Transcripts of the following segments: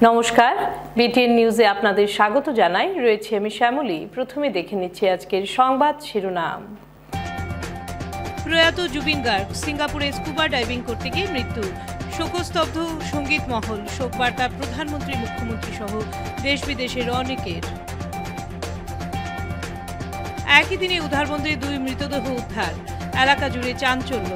নমস্কার, বিটিএন নিউজে আপনাদের স্বাগত জানাই। রয়েছে আমি শ্যামলী। প্রথমে দেখে নিচ্ছি আজকের সংবাদ শিরোনাম। প্রয়াত জুবিন গার্গ সিঙ্গাপুরে স্কুবা ডাইভিং করতে গিয়ে মৃত্যু। শোকস্তব্ধ সঙ্গীত মহল, শোকবার্তা প্রধানমন্ত্রী, মুখ্যমন্ত্রী সহ দেশ বিদেশের অনেকের। একই দিনে উদ্ধারবন্দে 2 মৃতদেহ উদ্ধার, এলাকা জুড়ে চাঞ্চল্য।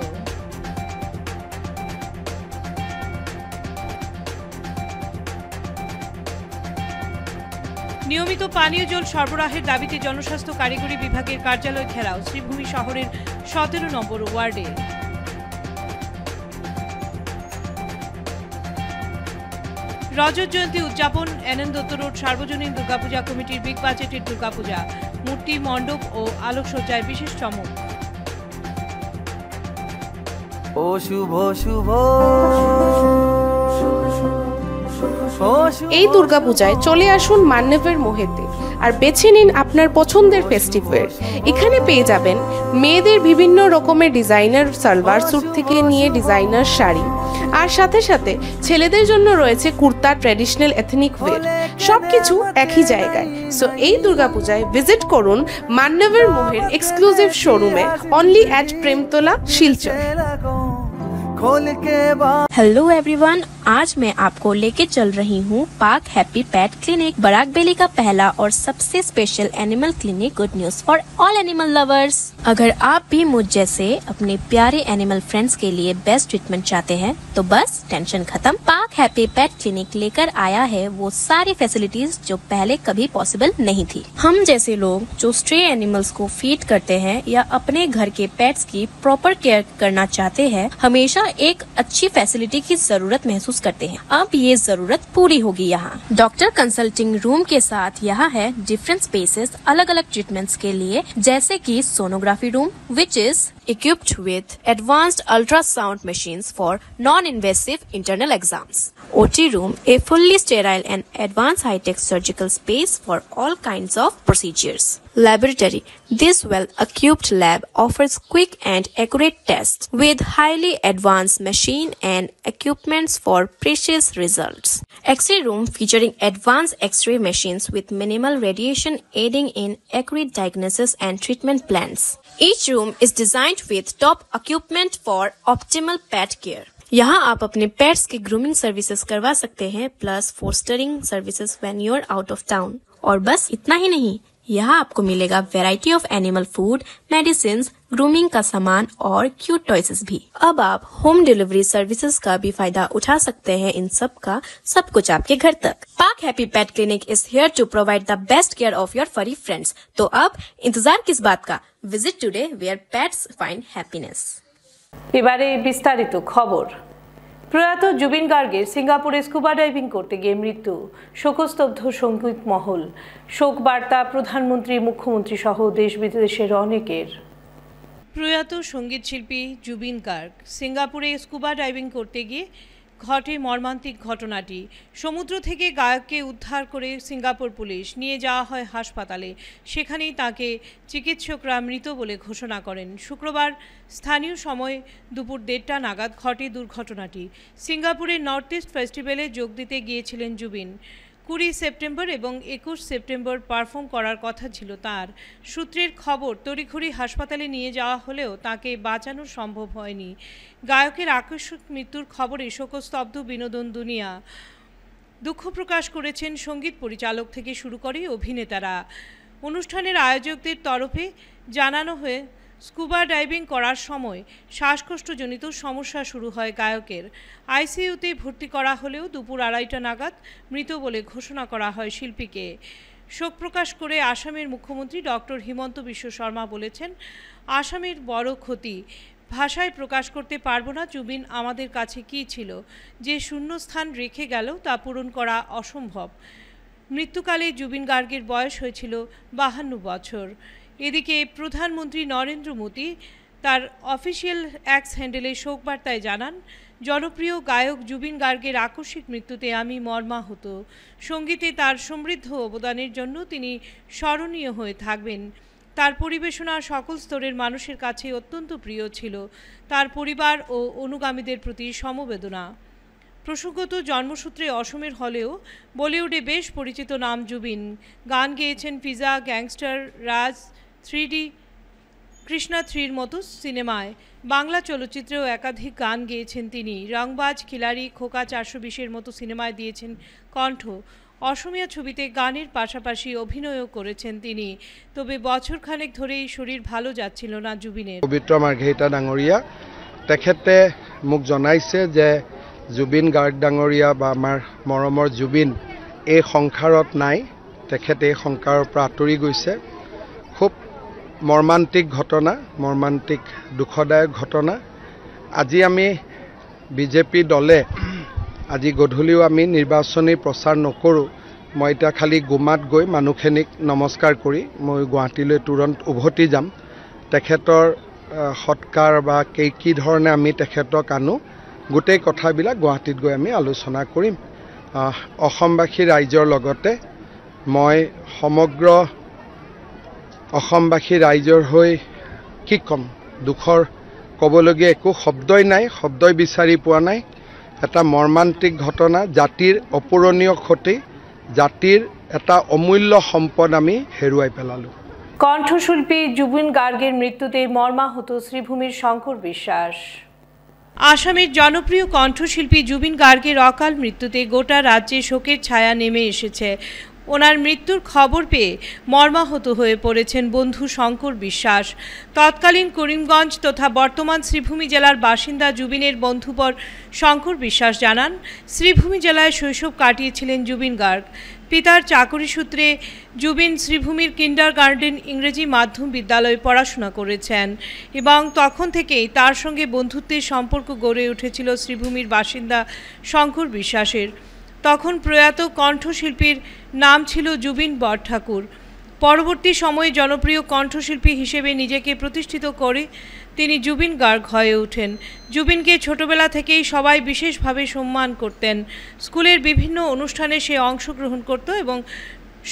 নিয়মিত পানীয় জল সরবরাহের দাবিতে জনস্বাস্থ্য কারিগরি বিভাগের কার্যালয় ঘেরাও শ্রীভূমি শহরের 17 নম্বর ওয়ার্ডে। রজত জয়ন্তী উদযাপন, এনএন দত্ত রোড সার্বজনীন দুর্গাপূজা কমিটির বিগ বাজেটের দুর্গাপূজা, মূর্তি, মণ্ডপ ও আলোকসজ্জায় বিশেষ চমক। ও শুভ শুভ এই দুর্গাপূজায় চলে আসুন মান্যবের মোহেতে আর বেছে নিন আপনার পছন্দের ফেস্টিভ্যাল। এখানে পেয়ে যাবেন মেয়েদের বিভিন্ন রকমের ডিজাইনার সালোয়ার স্যুট থেকে নিয়ে ডিজাইনার শাড়ি, আর সাথে সাথে ছেলেদের জন্য রয়েছে কুর্তা, ট্র্যাডিশনাল এথনিক ওয়্যার, সবকিছু একই জায়গায়। সো এই দুর্গাপূজায় ভিজিট করুন মান্যবের মোহের এক্সক্লুসিভ শোরুমে, অনলি এট প্রেমতলা, শিলচর। हेलो एवरीवन, आज मैं आपको लेके चल रही हूँ पाक हैप्पी पेट क्लिनिक, बराकबेली का पहला और सबसे special animal clinic. Good news for all animal lovers. अगर आप भी मुझ जैसे अपने प्यारे एनिमल फ्रेंड्स के लिए बेस्ट ट्रीटमेंट चाहते हैं तो बस टेंशन खत्म। पाक हैप्पी पेट क्लिनिक लेकर आया है वो सारी फैसिलिटीज जो पहले कभी पॉसिबल नहीं थी। हम जैसे लोग जो स्ट्रे एनिमल्स को फीड करते हैं या अपने घर के पेट्स की प्रॉपर केयर करना चाहते हैं, हमेशा एक अच्छी फैसिलिटी की जरूरत महसूस करते हैं। अब ये जरूरत पूरी होगी यहाँ। डॉक्टर कंसल्टिंग रूम के साथ यहाँ है डिफरेंट स्पेसेस अलग अलग ट्रीटमेंट्स के लिए, जैसे कि sonography room which is equipped with advanced ultrasound machines for non-invasive internal exams. OT room, a fully sterile and advanced high-tech surgical space for all kinds of procedures. Laboratory, this well-equipped lab offers quick and accurate tests with highly advanced machine and equipments for precious results. X-ray room featuring advanced X-ray machines with minimal radiation aiding in accurate diagnosis and treatment plans. Each room is designed with top equipment for optimal pet care. यहाँ आप अपने pets की grooming services करवा सकते हैं, plus fostering services when you are out of town. और बस इतना ही नहीं, यहाँ आपको मिलेगा variety of animal food, medicine, grooming का सामान और क्यूट टॉयसेस भी। अब आप होम डिलीवरी सर्विसेज का भी फायदा उठा सकते हैं। इन सब का सब कुछ आपके घर तक। पाक happy pet clinic is here to provide the best care of your furry friends. तो अब इंतजार किस बात का? Visit today where pets find happiness. এবারে বিস্তারিত খবর। প্রয়াত জুবিন গার্গের সিঙ্গাপুরে স্কুবা ডাইভিং করতে গিয়ে মৃত্যু, শোকস্তব্ধ সঙ্গীত মহল, শোক বার্তা প্রধানমন্ত্রী, মুখ্যমন্ত্রী সহ দেশ বিদেশের অনেকের। প্রয়াত সঙ্গীত শিল্পী জুবিন গার্গ সিঙ্গাপুরে স্কুবা ডাইভিং করতে গিয়ে ঘটে মর্মান্তিক ঘটনাটি। সমুদ্র থেকে গায়ককে উদ্ধার করে সিঙ্গাপুর পুলিশ নিয়ে যাওয়া হয় হাসপাতালে। সেখানেই তাকে চিকিৎসকরা মৃত বলে ঘোষণা করেন। শুক্রবার স্থানীয় সময় দুপুর 1:30 নাগাদ ঘটে দুর্ঘটনাটি। সিঙ্গাপুরের নর্থ ইস্ট ফেস্টিভ্যালে যোগ দিতে গিয়েছিলেন জুবিন। 20 সেপ্টেম্বর এবং 21 সেপ্টেম্বর পারফর্ম করার কথা ছিল তার। সূত্রের খবর, তড়িঘড়ি হাসপাতালে নিয়ে যাওয়া হলেও তাকে বাঁচানো সম্ভব হয়নি। গায়কের আকস্মিক মৃত্যুর খবরে শোকস্তব্ধ বিনোদন দুনিয়া। দুঃখ প্রকাশ করেছেন সঙ্গীত পরিচালক থেকে শুরু করে অভিনেতারা। অনুষ্ঠানের আয়োজকদের তরফে জানানো হয়ে স্কুবা ডাইভিং করার সময় শ্বাসকষ্টজনিত সমস্যা শুরু হয় গায়কের। আইসিইউতে ভর্তি করা হলেও দুপুর 2:30 নাগাদ মৃত বলে ঘোষণা করা হয় শিল্পীকে। শোক প্রকাশ করে আসামের মুখ্যমন্ত্রী ডক্টর হিমন্ত বিশ্ব শর্মা বলেছেন, আসামের বড় ক্ষতি, ভাষায় প্রকাশ করতে পারবো না। জুবিন আমাদের কাছে কী ছিল, যে শূন্যস্থান রেখে গেল তা পূরণ করা অসম্ভব। মৃত্যুকালে জুবিন গার্গের বয়স হয়েছিল 52 বছর। এদিকে প্রধানমন্ত্রী নরেন্দ্র মোদী তার অফিসিয়াল এক্স হ্যান্ডেলে শোক বার্তায় জানান, জনপ্রিয় গায়ক জুবিন গার্গের আকস্মিক মৃত্যুতে আমি মর্মাহত। সঙ্গীতে তার সমৃদ্ধ অবদানের জন্য তিনি স্মরণীয় হয়ে থাকবেন। তার পরিবেশনা সকল স্তরের মানুষের কাছে অত্যন্ত প্রিয় ছিল। তার পরিবার ও অনুগামীদের প্রতি সমবেদনা। প্রসঙ্গত জন্মসূত্রে অসমের হলেও বলিউডে বেশ পরিচিত নাম জুবিন। গান গেয়েছেন পিজা, গ্যাংস্টার, রাজ, 3D, কৃষ্ণা 3-র মতো সিনেমায়। বাংলা চলচ্চিত্রেও একাধিক গান গেয়েছেন তিনি। রংবাজ, খিলাড়ি, খোকা 420-এর মতো সিনেমায় দিয়েছেন কণ্ঠ। অসমীয়া ছবিতে গানের পাশাপাশি অভিনয়ও করেছেন তিনি। তবে বছরখানেক ধরেই শরীর ভালো যাচ্ছিল না জুবিনের। পবিত্ৰ মাৰ্ঘেৰিটা ডাঙৰীয়া তেখেতে মোক জনাইছে যে জুবিন গাৰ্গ ডাঙৰীয়া বা আমাৰ মৰমৰ জুবিন এই সংসাৰত নাই, তেখেতে এই সংসাৰৰ পৰা আঁতৰি গৈছে। খুব মৰ্মান্তিক ঘটনা, মৰ্মান্তিক দুখদায়ক ঘটনা। আজি আমি বিজেপি দলে আজি গধূলিও আমি নিৰ্বাচনী প্ৰচাৰ নকৰোঁ। মই এতিয়া খালি গুমাত গৈ মানুহখিনিক নমস্কাৰ কৰি মই গুৱাহাটীলৈ তুৰন্ত উভতি যাম। তেখেতৰ সৎকাৰ বা কি ধৰণে আমি তেখেতক আনো গোটেই কথাবিলাক গুৱাহাটীত গৈ আমি আলোচনা কৰিম। অসমবাসী ৰাইজৰ লগতে মই সমগ্ৰ অসমবাসী ৰাইজৰ হৈ কি ক'ম, দুখৰ ক'বলগীয়া একো শব্দই নাই, শব্দই বিচাৰি পোৱা নাই। এটা মৰ্মান্তিক ঘটনা, জাতিৰ অপূৰণীয় ক্ষতি, জাতিৰ এটা অমূল্য সম্পদ আমি হেৰুৱাই পেলালোঁ। কণ্ঠশিল্পী জুবিন গার্গের মৃত্যুতে মর্মাহত শ্রীভূমির শঙ্কর বিশ্বাস। আসামের জনপ্রিয় কণ্ঠশিল্পী জুবিন গার্গের অকাল মৃত্যুতে গোটা রাজ্যে শোকের ছায়া নেমে এসেছে। ওনার মৃত্যুর খবর পেয়ে মর্মাহত হয়ে পড়েছেন বন্ধু শঙ্কর বিশ্বাস। তৎকালীন করিমগঞ্জ তথা বর্তমান শ্রীভূমি জেলার বাসিন্দা জুবিনের বন্ধুবর শঙ্কর বিশ্বাস জানান, শ্রীভূমি জেলায় শৈশব কাটিয়েছিলেন জুবিন গার্গ। পিতার চাকরি সূত্রে জুবিন শ্রীভূমির কিন্ডারগার্টেন ইংরেজি মাধ্যম বিদ্যালয়ে পড়াশোনা করেছেন এবং তখন থেকেই তার সঙ্গে বন্ধুত্বের সম্পর্ক গড়ে উঠেছিল শ্রীভূমির বাসিন্দা শঙ্কর বিশ্বাসের। তখন প্রয়াত কণ্ঠশিল্পীর নাম ছিল জুবিন বরঠাকুর। পরবর্তী সময়ে জনপ্রিয় কণ্ঠশিল্পী হিসেবে নিজেকে প্রতিষ্ঠিত করে তিনি জুবিন গার্গ হয়ে ওঠেন। জুবিনকে ছোটবেলা থেকেই সবাই বিশেষভাবে সম্মান করতেন। স্কুলের বিভিন্ন অনুষ্ঠানে সে অংশগ্রহণ করত এবং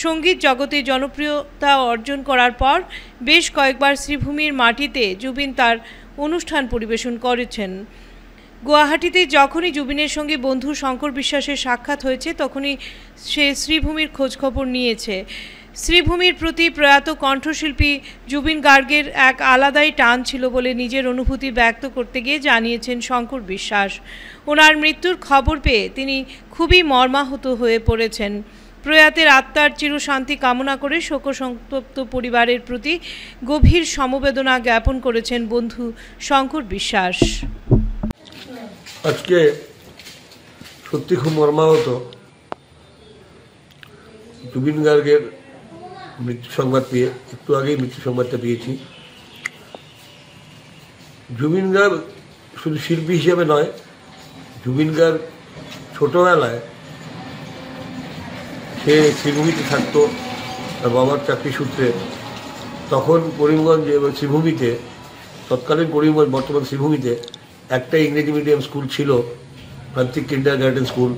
সঙ্গীত জগতে জনপ্রিয়তা অর্জন করার পর বেশ কয়েকবার শ্রীভূমির মাটিতে জুবিন তার অনুষ্ঠান পরিবেশন করেছেন। গুয়াহাটিতে যখনই জুবিনের সঙ্গে বন্ধু শঙ্কর বিশ্বাসের সাক্ষাৎ হয়েছে তখনই সে শ্রীভূমির খোঁজখবর নিয়েছে। শ্রীভূমির প্রতি প্রয়াত কণ্ঠশিল্পী জুবিন গার্গের এক আলাদাই টান ছিল বলে নিজের অনুভূতি ব্যক্ত করতে গিয়ে জানিয়েছেন শঙ্কর বিশ্বাস। ওনার মৃত্যুর খবর পেয়ে তিনি খুবই মর্মাহত হয়ে পড়েছেন। প্রয়াতের আত্মার চিরশান্তি কামনা করে শোকসন্তপ্ত পরিবারের প্রতি গভীর সমবেদনা জ্ঞাপন করেছেন বন্ধু শঙ্কর বিশ্বাস। আজকে সত্যি খুব মর্মাহত। জুবিন গার্গের মৃত্যু সংবাদ পেয়ে একটু আগেই মৃত্যু সংবাদটা পেয়েছি। জুবিন গার্গ শুধু শিল্পী হিসেবে নয়, জুবিন গার্গ ছোটবেলায় সে শ্রীভূমিতে থাকতো তার বাবার চাকরি সূত্রে। তখন করিমগঞ্জে এবং শ্রীভূমিতে, তৎকালীন করিমগঞ্জ বর্তমান শ্রীভূমিতে একটা ইংরেজি মিডিয়াম স্কুল ছিল, প্রান্তিক কিন্ডারগার্টেন স্কুল।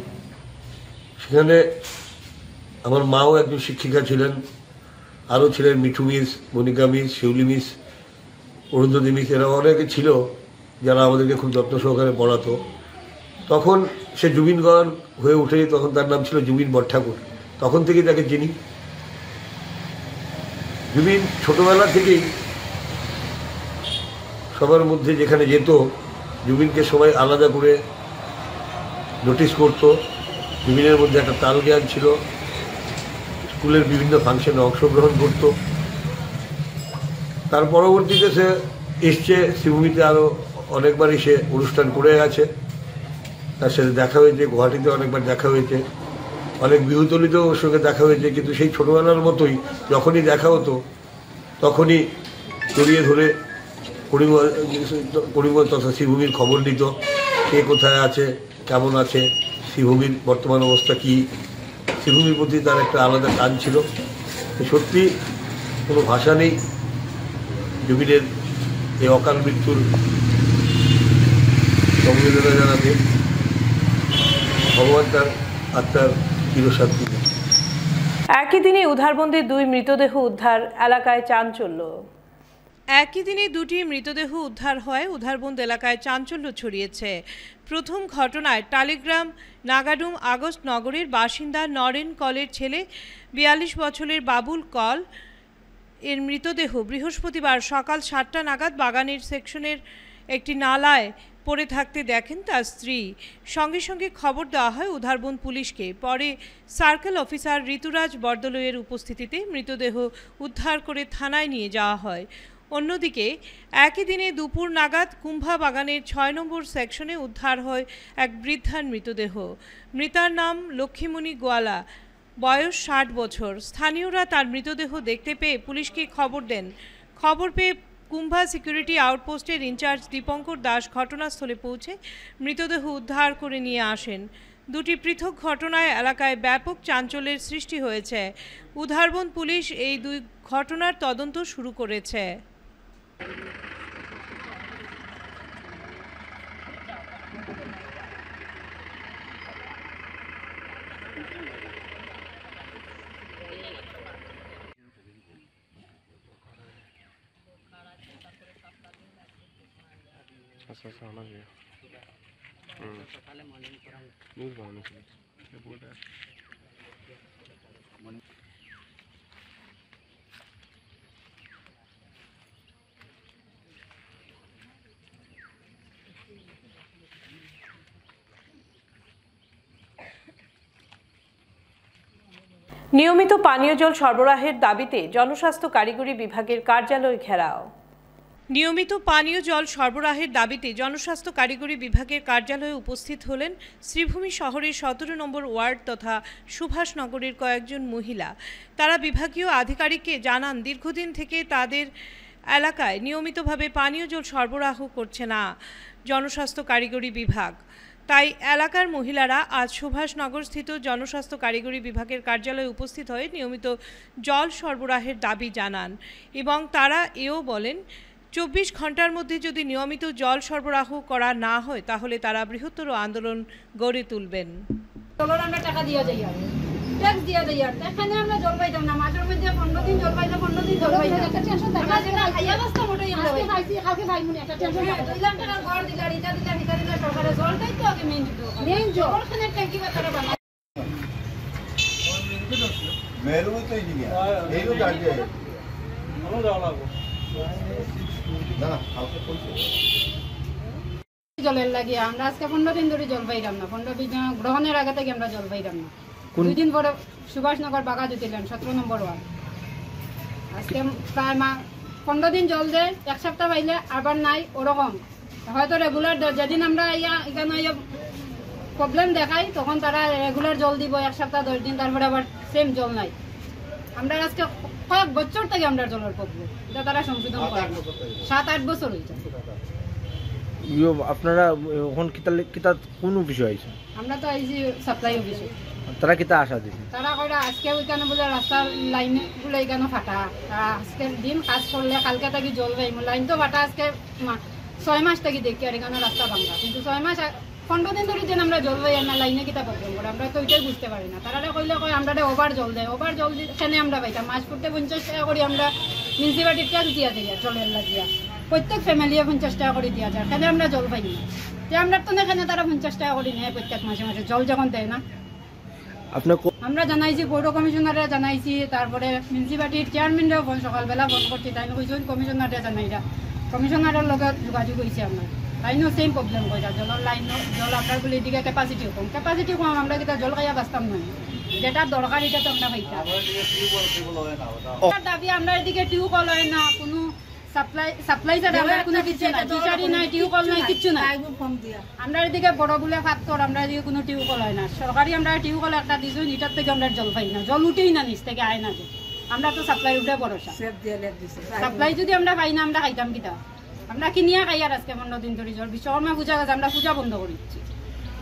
সেখানে আমার মাও একজন শিক্ষিকা ছিলেন, আরও ছিলেন মিঠু মিস, মনিকা মিস, শিউলি মিস, অরুন্ধতী মিস, এরা অনেকে ছিল যারা আমাদেরকে খুব যত্ন সহকারে পড়াতো। তখন সে জুবিন গার্গ হয়ে উঠে, তখন তার নাম ছিল জুবিন বরঠাকুর। তখন থেকেই তাকে চিনি। জুবিন ছোটবেলা থেকেই সবার মধ্যে যেখানে যেত জুবিনকে সবাই আলাদা করে নোটিস করত। জুবিনের মধ্যে একটা তাল জ্ঞান ছিল, স্কুলের বিভিন্ন ফাংশনে অংশগ্রহণ করত। তার পরবর্তীতে সে এসছে শ্রীভূমিতে, আরও অনেকবারই সে অনুষ্ঠান করে গেছে। তার সাথে দেখা হয়েছে, গুয়াহাটিতে অনেকবার দেখা হয়েছে, অনেক বিহুতলিতেও ওর সঙ্গে দেখা হয়েছে। কিন্তু সেই ছোটোবেলার মতোই যখনই দেখা হতো তখনই জড়িয়ে ধরে করিমগঞ্জ তথা শ্রীভূমির খবর নিত, কে কোথায় আছে, কেমন আছে, শ্রীভূমির বর্তমান অবস্থা কী। শ্রীভূমির প্রতি তার একটা আলাদা টান ছিল। সত্যি কোনো ভাষা নেই জুবিনের এই অকাল মৃত্যুর সমবেদনা জানাতে। ভগবান তার আত্মার চিরশান্তি দেন। একই দিনে উদ্ধারবন্দির 2 মৃতদেহ উদ্ধার, এলাকায় চাঞ্চল্য। একই দিনে দুটি মৃতদেহ উদ্ধার হয় উধারবন্দ এলাকায় চাঞ্চল্য ছড়িয়েছে। প্রথম ঘটনায় টালিগ্রাম নাগাডুম আগস্ট নগরের বাসিন্দা নরেন কলের ছেলে 42 বছরের বাবুল কল এর মৃতদেহ বৃহস্পতিবার সকাল 7টা নাগাদ বাগানের সেকশনের একটি নালায় পড়ে থাকতে দেখেন তার স্ত্রী। সঙ্গে সঙ্গে খবর দেওয়া হয় উধারবন্দ পুলিশকে। পরে সার্কেল অফিসার ঋতুরাজ বরদলৈয়ের উপস্থিতিতে মৃতদেহ উদ্ধার করে থানায় নিয়ে যাওয়া হয়। অন্যদিকে একই দিনে দুপুর নাগাদ কুম্ভা বাগানের 6 নম্বর সেকশনে উদ্ধার হয় এক বৃদ্ধার মৃতদেহ। মৃতার নাম লক্ষ্মীমণি গোয়ালা, বয়স 60 বছর। স্থানীয়রা তার মৃতদেহ দেখতে পেয়ে পুলিশকে খবর দেন। খবর পেয়ে কুম্ভা সিকিউরিটি আউটপোস্টের ইনচার্জ দীপঙ্কর দাস ঘটনাস্থলে পৌঁছে মৃতদেহ উদ্ধার করে নিয়ে আসেন। দুটি পৃথক ঘটনায় এলাকায় ব্যাপক চাঞ্চল্যের সৃষ্টি হয়েছে। উধারবন্দ পুলিশ এই দুই ঘটনার তদন্ত শুরু করেছে। নিয়মিত পানীয় জল সরবরাহের দাবিতে জনস্বাস্থ্য কারিগরি বিভাগের কার্যালয় ঘেরাও। নিয়মিত পানীয় জল সরবরাহের দাবিতে জনস্বাস্থ্য কারিগরি বিভাগের কার্যালয়ে উপস্থিত হলেন শ্রীভূমি শহরের 17 নম্বর ওয়ার্ড তথা সুভাষনগরের কয়েকজন মহিলা। তারা বিভাগীয় আধিকারিককে জানান দীর্ঘদিন থেকে তাদের এলাকায় নিয়মিতভাবে পানীয় জল সরবরাহ করছে না জনস্বাস্থ্য কারিগরি বিভাগ। তাই এলাকার মহিলারা আজ সুভাষনগর স্থিত জনস্বাস্থ্য কারিগরি বিভাগের কার্যালয়ে উপস্থিত হয়ে নিয়মিত জল সরবরাহের দাবি জানান এবং তারা এও বলেন 24 ঘন্টার মধ্যে যদি নিয়মিত জল সরবরাহ করা না হয় তাহলে তারা বৃহত্তর আন্দোলন গড়ে তুলবেন। আমরা টাকা দিয়ে যাই আর ট্যাক্স দিয়ে যাই আর এখানে আমরা জল পাইতাম না, মাঝের মধ্যে 15 দিন জল পাইতাম, 15 দিন জল পাইতাম। একটা টেনশন থাকে আমরা যেটা খাইয়া বসতাম ওটাই আমরা খাইছি, কালকে ভাই মুনি একটা টেনশন থাকে। 2 লাখ টাকা ঘর দিলা, এটা দিলা সরকারে জল দেয় তো আগে মেইন জল ওখানে ট্যাঙ্কি বা তারা বানায় মেরু তো ইঞ্জিনিয়ার এইও দাঁড়িয়ে আমরা যাওয়া লাগবে না কালকে কইছে জলের লাগি আমরা আজকে 15 দিন ধরে জল পাইলাম না। 15 দিন গ্রহণের আগে থেকে আমরা জল পাইলাম না। 2 দিন পরে সুভাষনগর বাগা জুতিলেন 17 নম্বর ওয়ার্ড। আজকে প্রায় 15 দিন জল দেয়, এক সপ্তাহ পাইলে আবার নাই, ওরকম হয়তো রেগুলার যেদিন আমরা এখানে প্রবলেম দেখাই তখন তারা রেগুলার জল দিব 1 সপ্তাহ 10 দিন, তারপরে আবার সেম জল নাই। আমরা আজকে কয়েক বছর থেকে আমরা জলের প্রবলেম এটা তারা সংশোধন করে 7-8 বছর হয়েছে। আপনারা এখন কিতা কোন অফিসে আইছেন? আমরা তো আইছি সাপ্লাই অফিসে। তারা কিতা আশা দিছে? তারা কইরা আজকে ওইখানে বলে রাস্তার লাইন গুলো এখানে ফাটা, আজকের দিন কাজ করলে কালকে থেকে জল পাইব। লাইন তো ফাটা আজকে 6 মাস থেকে দেখি আর এখানে রাস্তা ভাঙা, কিন্তু 6 মাস 15 দিন ধরে যেন আমরা জল পাই না, লাইনে কিতা প্রবলেম করে আমরা তো ওইটাই বুঝতে পারি না। তারা কইলে কয় আমরা ওভার জল দেয়, ওভার জল এখানে আমরা পাইতাম মাস করতে 50 টাকা করে আমরা মিউনিসিপালিটি ট্যাক্স দিয়া দিই জলের লাগিয়া, প্রত্যেক ফ্যামিলি 50 টাকা করে দিয়া যায়, এখানে আমরা জল পাই না। যে আমরা তো এখানে তারা 50 টাকা করে নেয় প্রত্যেক মাসে মাসে জল যখন দেয় না। আমরা জানাইছি পৌর কমিশনারে জানাইছি, তারপরে মিউনিসিপালিটির চেয়ারম্যানরাও ফোন সকালবেলা ফোন করছি, তাই কইছেন কমিশনারে জানাইরা, কমিশনারের লগত যোগাযোগ হয়েছে আমরা, তাইনও সেম প্রবলেম কইরা জলের লাইন জল আপনার বলে এদিকে ক্যাপাসিটি কম আমরা কিন্তু জল খাইয়া বাঁচতাম না, যেটা দরকার এটা তো আমরা পাইতাম। দাবি আমরা এদিকে টিউবওয়েল হয় না, কোনো সাপ্লাই ছাড়া আমরা কোনো কিছু নাই, ফিশারি নাই, টিউবওয়েল নাই, কিচ্ছু নাই। আমরা এদিকে বড় বলে ফাত্তর, আমরা এদিকে কোনো টিউবওয়েল হয় না। সরকারি আমরা টিউবওয়েল একটা দিয়েছি, এটার থেকে আমরা জল পাই না, জল উঠেই না, নিচ থেকে আয় না। আমরা তো সাপ্লাই উঠে ভরসা, সাপ্লাই যদি আমরা পাই না আমরা খাইতাম কিতা? আমরা কিনিয়া খাই আর আজকে 15 দিন ধরে জল। বিশ্বকর্মা পূজা গেছে, আমরা পূজা বন্ধ করে দিচ্ছি।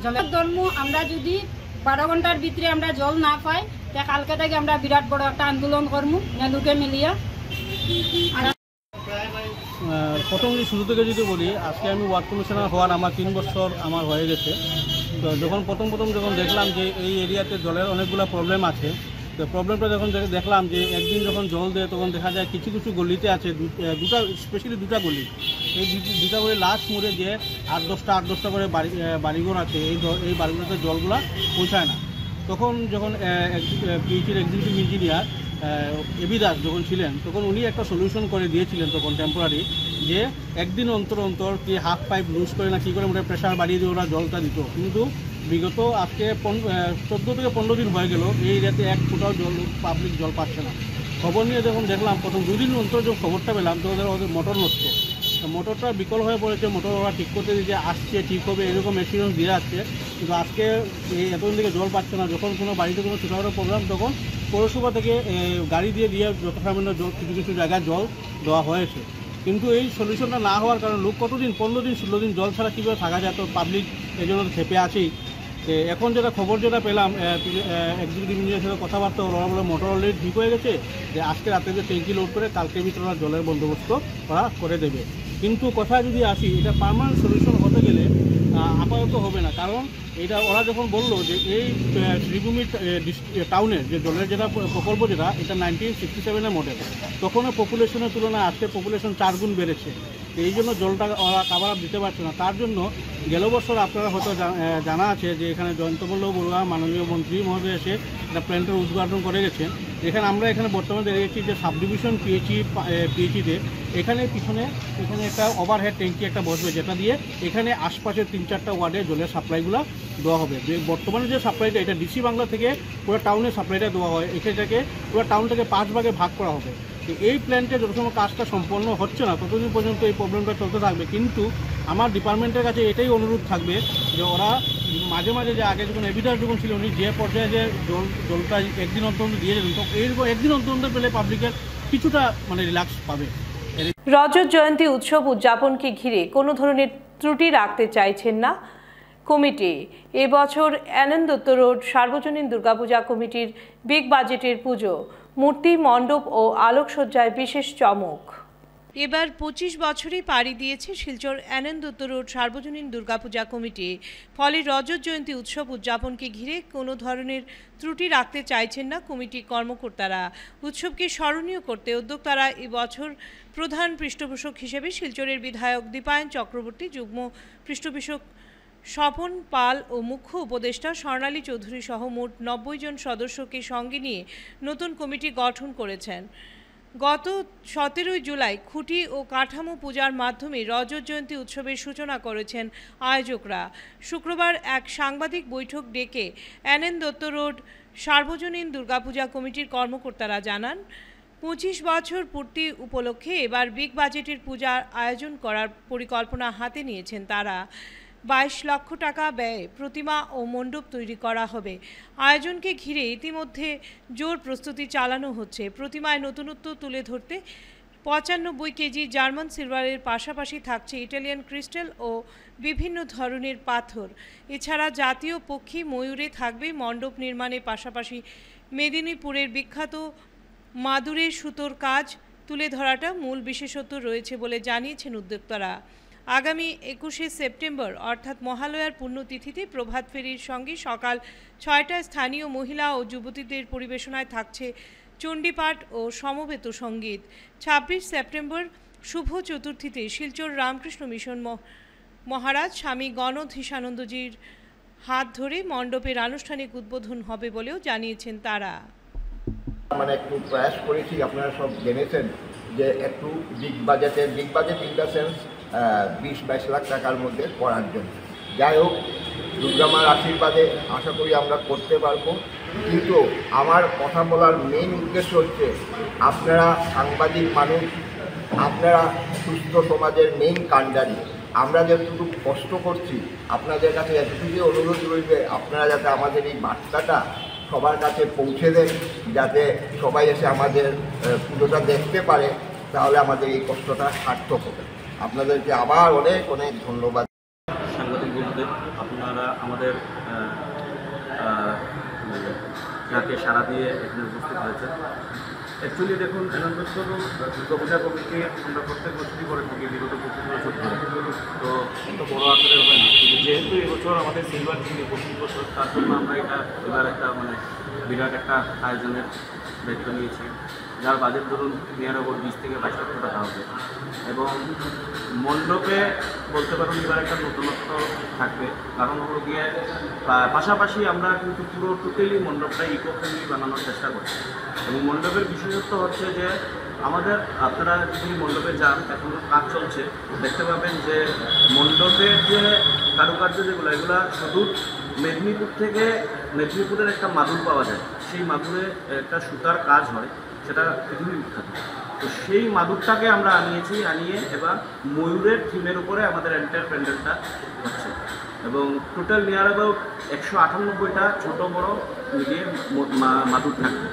জলের ধর্ম আমরা যদি 12 ঘন্টার ভিতরে আমরা জল না পাই, তা কালকে থেকে আমরা বিরাট বড় একটা আন্দোলন করবো নেলুকে মিলিয়া। প্রথম শুরু থেকে যদি বলি, আজকে আমি ওয়ার্ড কমিশনার হওয়ার আমার 3 বছর আমার হয়ে গেছে। তো যখন প্রথম যখন দেখলাম যে এই এরিয়াতে জলের অনেকগুলো প্রবলেম আছে, তো প্রবলেমটা যখন দেখলাম যে একদিন যখন জল দেয় তখন দেখা যায় কিছু কিছু গলিতে আছে দুটা স্পেশালি দুটা গলি, এই দুটা গলি লাস্ট মোড়ে যে 8-10টা করে বাড়িঘর আছে, এই বাড়িগুলোতে জলগুলা পৌঁছায় না। তখন যখন পিএইচির এক্সিকিউটিভ ইঞ্জিনিয়ার এবি দাস যখন ছিলেন তখন উনি একটা সলিউশন করে দিয়েছিলেন তখন টেম্পোরারি, যে একদিন অন্তর অন্তর কি হাফ পাইপ লুজ করে না কী করে মোটামুটি প্রেশার বাড়িয়ে দিয়ে ওরা জলটা দিত। কিন্তু বিগত আজকে 14 থেকে 15 দিন হয়ে গেল এই এরিয়াতে এক ফোঁটাও পাবলিক জল পাচ্ছে না। খবর নিয়ে যখন দেখলাম প্রথম 2 দিন অন্তর যখন খবরটা পেলাম তো ওদের মোটর নষ্ট, মোটরটা বিকল হয়ে পড়েছে, মোটর ওরা ঠিক করতে দিতে আসছে, ঠিক হবে এরকম এক্সপিরিয়েন্স দিয়ে আসছে। কিন্তু আজকে এই এতদিন থেকে জল পাচ্ছে না। যখন কোনো বাড়িতে কোনো ছোটোখাটো প্রোগ্রাম তখন পৌরসভা থেকে গাড়ি দিয়ে যথাসামান্য জল কিছু কিছু জায়গায় জল দেওয়া হয়েছে। কিন্তু এই সলিউশনটা না হওয়ার কারণে লোক কতদিন 15 দিন 16 দিন জল ছাড়া কীভাবে থাকা যায়, তো পাবলিক এই জন্য খেপে আছেই। এখন যেটা খবর যেটা পেলাম এক্সিকিউটিভ ইঞ্জিনিয়ারের সাথে কথাবার্তা ওরা বলে মোটর অলরেডি ঠিক হয়ে গেছে, যে আজকে রাতে যে ট্যাঙ্কি লোড করে কালকের ভিতরে ওরা জলের বন্দোবস্ত ওরা করে দেবে। কিন্তু কথা যদি আসি, এটা পার্মানেন্ট সলিউশন হতে গেলে আপাতত হবে না। কারণ এটা ওরা যখন বললো যে এই শ্রীভূমি টাউনের যে জলের যেটা প্রকল্প যেটা এটা 1967-এর মডেল, তখনও পপুলেশনের তুলনায় আজকে পপুলেশন 4 গুণ বেড়েছে। এই জন্য জলটা ওরা কাভার আপ দিতে পারছে না। তার জন্য গেল বছর আপনারা হয়তো জানা আছে যে এখানে জয়ন্তমল্ল বড়ুয়া মাননীয় মন্ত্রী মহোদয় এসে একটা প্ল্যান্টের উদ্ঘাটন করে গেছেন। আমরা এখানে বর্তমানে দেখেছি যে সাব ডিভিশন পিএইচিতে এখানে পিছনে এখানে একটা ওভারহেড ট্যাঙ্কি একটা বসবে, যেটা দিয়ে এখানে আশপাশের 3-4টা ওয়ার্ডে জলের সাপ্লাইগুলো দেওয়া হবে। বর্তমানে যে সাপ্লাইটা এটা ডিসি বাংলা থেকে পুরো টাউনের সাপ্লাইটা দেওয়া হয়, এখানটাকে পুরো টাউনটাকে 5 ভাগে ভাগ করা হবে। তো এই প্ল্যান্টে যত সময় কাজটা সম্পন্ন হচ্ছে না ততদিন পর্যন্ত এই প্রবলেমটা চলতে থাকবে। কিন্তু আমার ডিপার্টমেন্টের কাছে এটাই অনুরোধ থাকবে যে ওরা মাঝে মাঝে যে আগে যখন এভিডেন্স যখন ছিল উনি যে পর্যায়ে যে জলটা একদিন অন্তর দিয়ে যেতেন, তো এরকম একদিন অন্তর পেলে পাবলিকের কিছুটা রিল্যাক্স পাবে। রজত জয়ন্তী উৎসব উদযাপনকে ঘিরে কোনো ধরনের ত্রুটি রাখতে চাইছেন না কমিটি। এবছর এনএন দত্ত রোড সার্বজনীন দুর্গাপূজা কমিটির বিগ বাজেটের পুজো, মূর্তি, মণ্ডপ ও আলোকসজ্জায় বিশেষ চমক। এবার 25 বছরই পাড়ি দিয়েছে শিলচর এনএন দত্ত রোড সার্বজনীন দুর্গাপূজা কমিটি। ফলে রজত জয়ন্তী উৎসব উদযাপনকে ঘিরে কোনো ধরনের ত্রুটি রাখতে চাইছেন না কমিটি কর্মকর্তারা। উৎসবকে স্মরণীয় করতে উদ্যোক্তারা এবছর প্রধান পৃষ্ঠপোষক হিসেবে শিলচরের বিধায়ক দীপায়ন চক্রবর্তী, যুগ্ম পৃষ্ঠপোষক স্বপন পাল ও মুখ্য উপদেষ্টা স্বর্ণালী চৌধুরী সহ মোট 90 জন সদস্যকে সঙ্গে নিয়ে নতুন কমিটি গঠন করেছেন। গত 17 জুলাই খুঁটি ও কাঠামো পূজার মাধ্যমে রজত জয়ন্তী উৎসবের সূচনা করেছেন আয়োজকরা। শুক্রবার এক সাংবাদিক বৈঠক ডেকে এনএন দত্ত রোড সার্বজনীন দুর্গাপূজা কমিটির কর্মকর্তারা জানান, 25 বছর পূর্তি উপলক্ষে এবার বিগ বাজেটের পূজার আয়োজন করার পরিকল্পনা হাতে নিয়েছেন তারা। 22 লক্ষ টাকা ব্যয়ে প্রতিমা ও মণ্ডপ তৈরি করা হবে। আয়োজনকে ঘিরে ইতিমধ্যে জোর প্রস্তুতি চালানো হচ্ছে। প্রতিমায় নতুনত্ব তুলে ধরতে 95 কেজি জার্মান সিলভারের পাশাপাশি থাকছে ইটালিয়ান ক্রিস্টাল ও বিভিন্ন ধরনের পাথর। এছাড়া জাতীয় পক্ষী ময়ূরে থাকবে মণ্ডপ নির্মাণের পাশাপাশি মেদিনীপুরের বিখ্যাত মাদুরের সুতোর কাজ তুলে ধরাটা মূল বিশেষত্ব রয়েছে বলে জানিয়েছেন উদ্যোক্তারা। আগামী 21শে সেপ্টেম্বর অর্থাৎ মহালয়ার পুণ্যতিথিতে প্রভাত ফেরির সঙ্গে সকাল 6টায় স্থানীয় মহিলা ও যুবতীদের পরিবেশনায় থাকছে চণ্ডীপাঠ ও সমবেত সঙ্গীত। 26 সেপ্টেম্বর শুভ চতুর্থীতে শিলচর রামকৃষ্ণ মিশন মহারাজ স্বামী গণধীশানন্দজির হাত ধরে মণ্ডপের আনুষ্ঠানিক উদ্বোধন হবে বলেও জানিয়েছেন তারা। একটু প্রয়াস করেছি, আপনারা সব জেনেছেন যে একটু big budget in the sense 20-22 lakh টাকার মধ্যে করার জন্য। যাই হোক, দুর্গামার আশীর্বাদে আশা করি আমরা করতে পারবো। কিন্তু আমার কথা বলার মেইন উদ্দেশ্য হচ্ছে, আপনারা সাংবাদিক মানুষ, আপনারা সুস্থ সমাজের মেইন কাণ্ডারি। আমরা যেটুকু কষ্ট করছি আপনাদের কাছে এতটুকুই অনুরোধ রইবে, আপনারা যাতে আমাদের এই বার্তাটা সবার কাছে পৌঁছে দেন, যাতে সবাই এসে আমাদের পুজোটা দেখতে পারে, তাহলে আমাদের এই কষ্টটা সার্থক হবে। আপনাদেরকে আবার অনেক অনেক ধন্যবাদ। সাংবাদিক বন্ধুদের, আপনারা আমাদের যাকে সারা দিয়ে এখানে উপস্থিত হয়েছে। অ্যাকচুয়ালি দেখুন, NN Dutta road Durga Puja committee আমরা প্রত্যেক বছরই করে থাকি বিগত 25 বছর ধরে। তো বড় আকারের হয় না, যেহেতু এবছর আমাদের সিলভার জুবলি 25 বছর, তার জন্য আমরা এবার একটা বিরাট একটা আয়োজনের দায়িত্ব নিয়েছি, যার বাজেট ধরুন নিয়ার অ্যাবাউট 20 থেকে 22 লক্ষ টাকা হবে। এবং মণ্ডপে বলতে পারুন এবার একটা নতুনত্ব থাকবে, কারণ হলো গিয়ে পাশাপাশি আমরা কিন্তু পুরো টোটালি মণ্ডপটা ইকো ফ্রেন্ডলি বানানোর চেষ্টা করছি। এবং মণ্ডপের বিশেষত্ব হচ্ছে যে আমাদের, আপনারা যদি মণ্ডপে যান, এখন কাজ চলছে, দেখতে পাবেন যে মণ্ডপের যে কারুকার্য যেগুলো, এগুলো শুধু মেদিনীপুরের একটা মাদুর পাওয়া যায়, সেই মাদুরে একটা সুতার কাজ হয়, সেটা পৃথিবী বিখ্যাত। তো সেই মাদুরটাকে আমরা আনিয়ে এবার ময়ূরের থিমের উপরে আমাদের এন্টায়ার প্যান্ডেলটা হচ্ছে। এবং টোটাল নিয়ার অ্যাবাউট 198টা ছোটো বড়ো মিলিয়ে মাদুর থাকবে।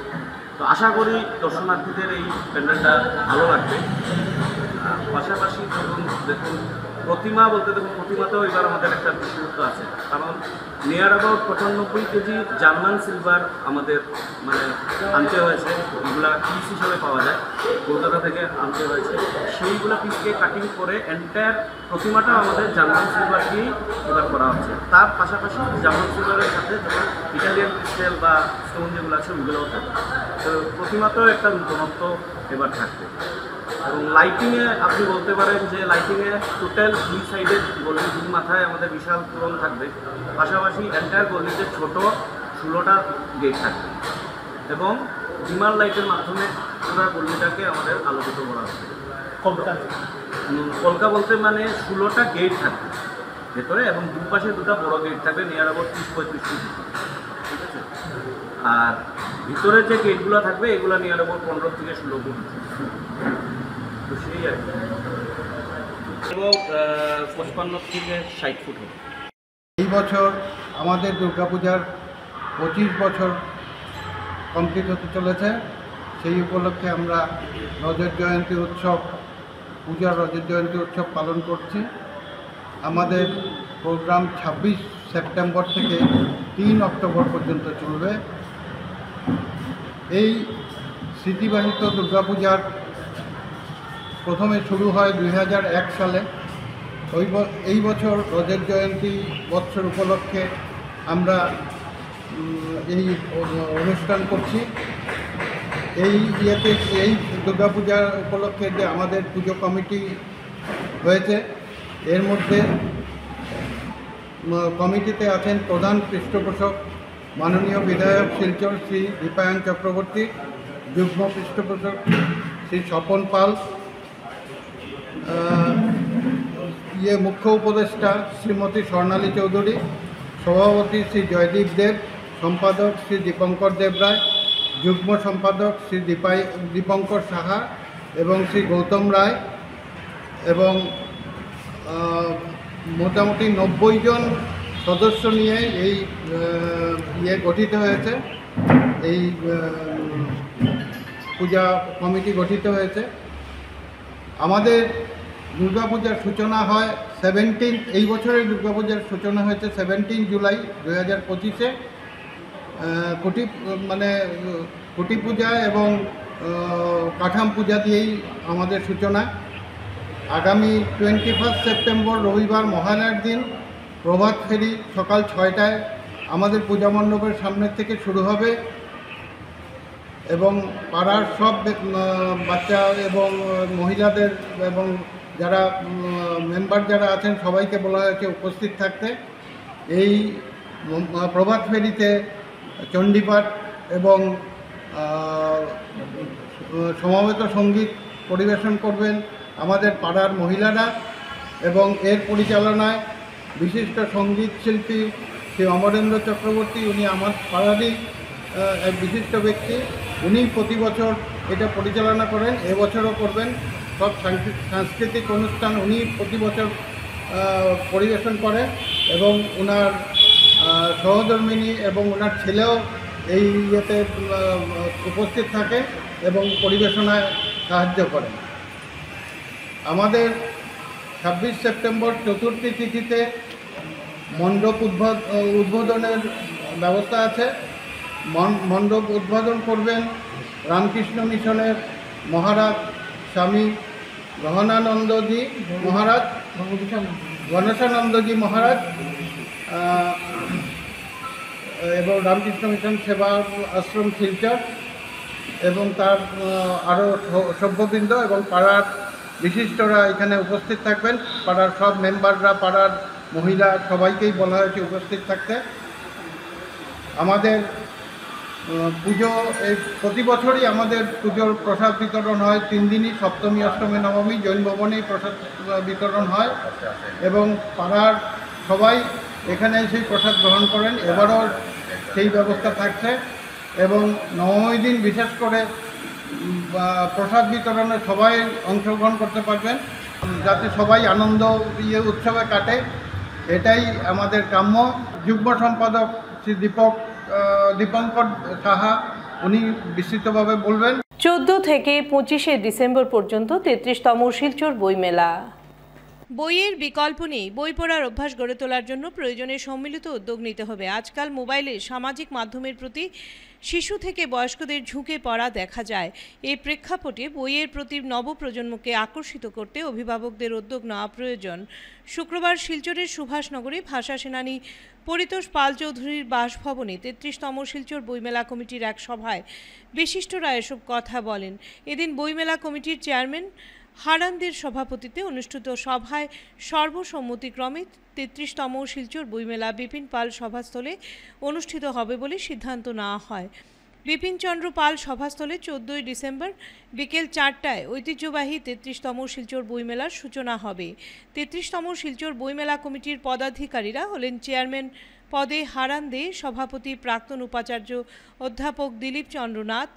তো আশা করি দর্শনার্থীদের এই প্যান্ডেলটা ভালো লাগবে। পাশাপাশি দেখুন প্রতিমা বলতে প্রতিমাতেও এবার আমাদের একটা বিশেষত্ব আছে, কারণ near about 95 KG German silver আমাদের আনতে হয়েছে, এগুলা পিস হিসাবে পাওয়া যায়, কলকাতা থেকে আনতে হয়েছে। সেইগুলো পিসকে কাটিং করে এন্টায়ার প্রতিমাটাও আমাদের জার্মান সিলভার দিয়েই এবার করা হচ্ছে। তার পাশাপাশি জার্মান সিলভারের সাথে যেমন ইটালিয়ান ক্রিস্টাল বা স্টোন যেগুলো আছে ওইগুলোও থাকবে। তো প্রতিমাতেও একটা নতুনত্ব এবার থাকবে। এবং লাইটিংয়ে আপনি বলতে পারেন যে লাইটিংয়ে টোটাল 2 সাইডে গলির 2 মাথায় আমাদের বিশাল তোরণ থাকবে, পাশাপাশি এন্টায়ার গলিতে ছোট 16টা গেট থাকবে। এবং ডিমার লাইটের মাধ্যমে পুরো গলিটাকে আমাদের আলোকিত করা হবে। কলকা বলতে 16টা গেট থাকবে ভেতরে, এবং দুপাশে 2টা বড় গেট থাকবে, নিয়ার অ্যাবাউট 30-35 ফিট, ঠিক আছে। আর ভিতরে যে গেটগুলো থাকবে এগুলো নিয়ার অ্যাবাউট 15 থেকে 16 ফুট। তো সেই আর কি, এবং 55 থেকে 60 ফুট হবে। এই বছর আমাদের দুর্গাপূজার 25 বছর কমপ্লিট হতে চলেছে। সেই উপলক্ষে আমরা রজত জয়ন্তী উৎসব, পূজার রজত জয়ন্তী উৎসব পালন করছি। আমাদের প্রোগ্রাম 26 সেপ্টেম্বর থেকে 3 অক্টোবর পর্যন্ত চলবে। এই স্মৃতিবাহিত দুর্গাপূজার প্রথমে শুরু হয় 2001 সালে। এই বছর রজত জয়ন্তী বৎসর উপলক্ষে আমরা এই অনুষ্ঠান করছি। এই দুর্গাপূজা উপলক্ষে যে আমাদের পুজো কমিটি হয়েছে, এর মধ্যে কমিটিতে আছেন প্রধান পৃষ্ঠপোষক মাননীয় বিধায়ক শিলচর শ্রী দীপায়ন চক্রবর্তী, যুগ্ম পৃষ্ঠপোষক শ্রী স্বপন পাল, মুখ্য উপদেষ্টা শ্রীমতী স্বর্ণালী চৌধুরী, সভাপতি শ্রী জয়দীপ দেব, সম্পাদক শ্রী দীপঙ্কর দেব রায়, যুগ্ম সম্পাদক শ্রী দীপঙ্কর সাহা এবং শ্রী গৌতম রায়, এবং মোটামুটি 90 জন সদস্য নিয়ে এই গঠিত হয়েছে, এই পূজা কমিটি গঠিত হয়েছে। আমাদের দুর্গাপূজার সূচনা হয় 17, এই বছরের দুর্গাপূজার সূচনা হয়েছে 17 জুলাই 2025-এ। কুটি পূজা এবং কাঠাম পূজা দিয়েই আমাদের সূচনা। আগামী 21 সেপ্টেম্বর রবিবার মহালয়ার দিন প্রভাত ফেরি সকাল 6টায় আমাদের পূজা মণ্ডপের সামনের থেকে শুরু হবে, এবং পাড়ার সব বাচ্চা এবং মহিলাদের এবং যারা মেম্বার যারা আছেন সবাইকে বলা হয়েছে উপস্থিত থাকতে। এই প্রভাত ফেরিতে চণ্ডীপাঠ এবং সমবেত সঙ্গীত পরিবেশন করবেন আমাদের পাড়ার মহিলারা, এবং এর পরিচালনায় বিশিষ্ট সঙ্গীত শিল্পী শ্রী অমরেন্দ্র চক্রবর্তী, উনি আমার পাড়ারই এক বিশিষ্ট ব্যক্তি। উনি প্রতি বছর এটা পরিচালনা করেন, এবছরও করবেন। সব সাংস্কৃতিক অনুষ্ঠান উনি প্রতি বছর পরিবেশন করেন, এবং ওনার সহধর্মিনী এবং ওনার ছেলেও এই ইয়েতে উপস্থিত থাকে এবং পরিবেশনায় সাহায্য করেন। আমাদের 26 সেপ্টেম্বর চতুর্থী তিথিতে মণ্ডপ উদ্বোধনের ব্যবস্থা আছে। মণ্ডপ উদ্বোধন করবেন রামকৃষ্ণ মিশনের মহারাজ স্বামী গহনানন্দজি মহারাজ, গণেশানন্দজি মহারাজ এবং রামকৃষ্ণ মিশন সেবা আশ্রম শিলচর এবং তার আরও সভ্যবৃন্দ এবং পাড়ার বিশিষ্টরা এখানে উপস্থিত থাকবেন। পাড়ার সব মেম্বাররা, পাড়ার মহিলা সবাইকেই বলা হয়েছে উপস্থিত থাকতে। আমাদের পুজো এই প্রতি বছরই আমাদের পুজোর প্রসাদ বিতরণ হয় 3 দিনই, সপ্তমী, অষ্টমী, নবমী জৈন ভবনেই প্রসাদ বিতরণ হয় এবং পাড়ার সবাই এখানে সেই প্রসাদ গ্রহণ করেন। এবারও সেই ব্যবস্থা থাকছে এবং নবমী দিন বিশেষ করে প্রসাদ বিতরণে সবাই অংশগ্রহণ করতে পারবেন, যাতে সবাই আনন্দ উৎসবে কাটে, এটাই আমাদের কাম্য। যুগ্ম সম্পাদক শ্রী দীপঙ্কর সাহা উনি বিস্তৃতভাবে বলবেন। 14 থেকে 25 ডিসেম্বর পর্যন্ত 33তম শিলচর বইমেলা। বইয়ের বিকল্প নেই। বই পড়ার অভ্যাস গড়ে তোলার জন্য প্রয়োজনে সম্মিলিত উদ্যোগ নিতে হবে। আজকাল মোবাইলে সামাজিক মাধ্যমের প্রতি শিশু থেকে বয়স্কদের ঝুঁকে পড়া দেখা যায়। এই প্রেক্ষাপটে বইয়ের প্রতি নবপ্রজন্মকে আকর্ষিত করতে অভিভাবকদের উদ্যোগ নেওয়া প্রয়োজন। শুক্রবার শিলচরের সুভাষনগরে ভাষা সেনানী পরিতোষ পাল চৌধুরীর বাসভবনে 33তম শিলচর বইমেলা কমিটির এক সভায় বিশিষ্টরা এসব কথা বলেন। এদিন বইমেলা কমিটির চেয়ারম্যান হারানদের সভাপতিত্বে অনুষ্ঠিত সভায় সর্বসম্মতিক্রমে 33তম শিলচর বইমেলা বিপিন পাল সভাস্থলে অনুষ্ঠিত হবে বলে সিদ্ধান্ত নেওয়া হয়। বিপিন চন্দ্র পাল সভাস্থলে 14 ডিসেম্বর বিকেল 4টায় ঐতিহ্যবাহী 33তম শিলচর বইমেলার সূচনা হবে। 33তম শিলচর বইমেলা কমিটির পদাধিকারীরা হলেন চেয়ারম্যান পদে হারান দে, সভাপতি প্রাক্তন উপাচার্য অধ্যাপক দিলীপ চন্দ্রনাথ,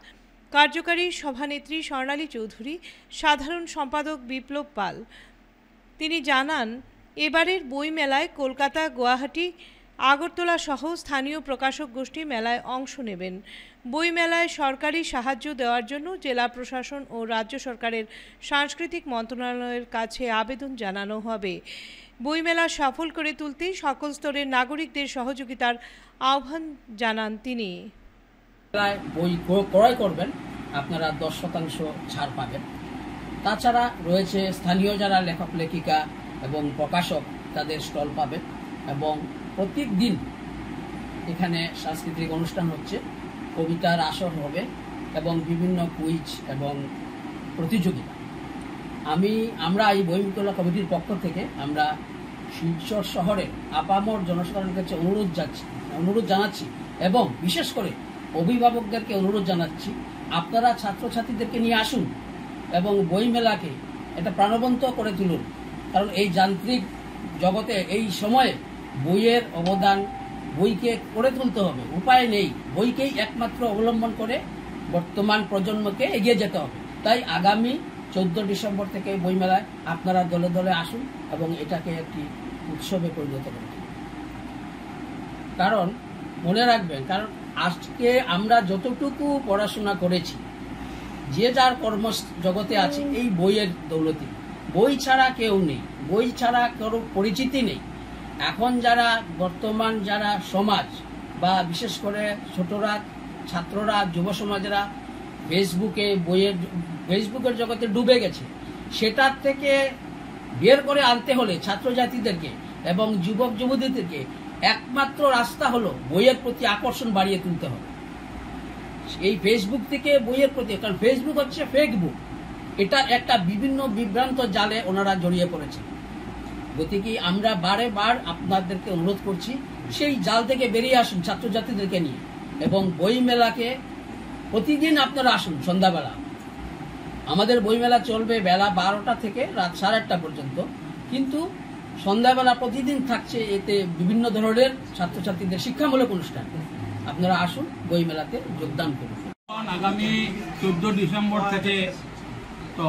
কার্যকারী সভানেত্রী স্বর্ণালী চৌধুরী, সাধারণ সম্পাদক বিপ্লব পাল। তিনি জানান, এবারের বই মেলায় কলকাতা, গুয়াহাটি, আগরতলা সহ স্থানীয় প্রকাশক গোষ্ঠী মেলায় অংশ নেবেন। বই মেলায় সরকারি সাহায্য দেওয়ার জন্য জেলা প্রশাসন ও রাজ্য সরকারের সাংস্কৃতিক মন্ত্রণালয়ের কাছে আবেদন জানানো হবে। বইমেলা সফল করে তুলতে সকল স্তরের নাগরিকদের সহযোগিতার আহ্বান জানান তিনি। বই ক্রয় করবেন, আপনারা 10% ছাড় পাবেন। তাছাড়া রয়েছে স্থানীয় যারা লেখক লেখিকা এবং প্রকাশক, তাদের স্টল পাবেন এবং প্রত্যেক দিন এখানে সাংস্কৃতিক অনুষ্ঠান হচ্ছে, কবিতার আসর হবে এবং বিভিন্ন কুইজ এবং প্রতিযোগিতা। আমরা এই বইমেলা কমিটির পক্ষ থেকে আমরা শিলচর শহরে আপামর জনসাধারণের কাছে অনুরোধ জানাচ্ছি এবং বিশেষ করে অভিভাবকদেরকে অনুরোধ জানাচ্ছি, আপনারা ছাত্রছাত্রীদেরকে নিয়ে আসুন এবং বইমেলাকে এটা প্রাণবন্ত করে তুলুন। কারণ এই যান্ত্রিক জগতে এই সময়ে বইয়ের অবদান, বইকে করে তুলতে হবে, উপায় নেই। বইকেই একমাত্র অবলম্বন করে বর্তমান প্রজন্মকে এগিয়ে যেতে হবে। তাই আগামী 14 ডিসেম্বর থেকে বইমেলায় আপনারা দলে দলে আসুন এবং এটাকে একটি উৎসবে পরিণত করুন। কারণ মনে রাখবেন, কারণ আজকে আমরা যতটুকু পড়াশোনা করেছি, যে যার কর্ম জগতে আছে এই বইয়ের দৌলতে। বই ছাড়া কেউ নেই, বই ছাড়া কারো পরিচিতি নেই। এখন যারা বর্তমান যারা সমাজ বা বিশেষ করে ছোটরা, ছাত্ররা, যুব সমাজেরা ফেসবুকের জগতে ডুবে গেছে, সেটার থেকে বের করে আনতে হলে ছাত্রছাত্রীদেরকে এবং যুবক যুবতীদেরকে একমাত্র রাস্তা হলো বইয়ের প্রতি আকর্ষণ বাড়িয়ে তুলতে হবে। এই ফেসবুক থেকে বইয়ের প্রতি, কারণ ফেসবুক হচ্ছে ফেক বুক, এটা একটা বিভিন্ন বিভ্রান্ত জালে ওনারা জড়িয়ে পড়েছে। গতিকে আমরা বারে আপনাদেরকে অনুরোধ করছি, সেই জাল থেকে বেরিয়ে আসুন ছাত্রছাত্রীদেরকে নিয়ে এবং বই মেলাকে প্রতিদিন আপনারা আসুন সন্ধ্যাবেলা। আমাদের বইমেলা চলবে বেলা 12টা থেকে রাত 8:30 পর্যন্ত, কিন্তু সন্ধ্যাবেলা প্রতিদিন থাকছে এতে বিভিন্ন ধরনের ছাত্রছাত্রীদের শিক্ষামূলক অনুষ্ঠান। আপনারা আসুন বইমেলাতে যোগদান করুন। আগামী 14 ডিসেম্বর থেকে তো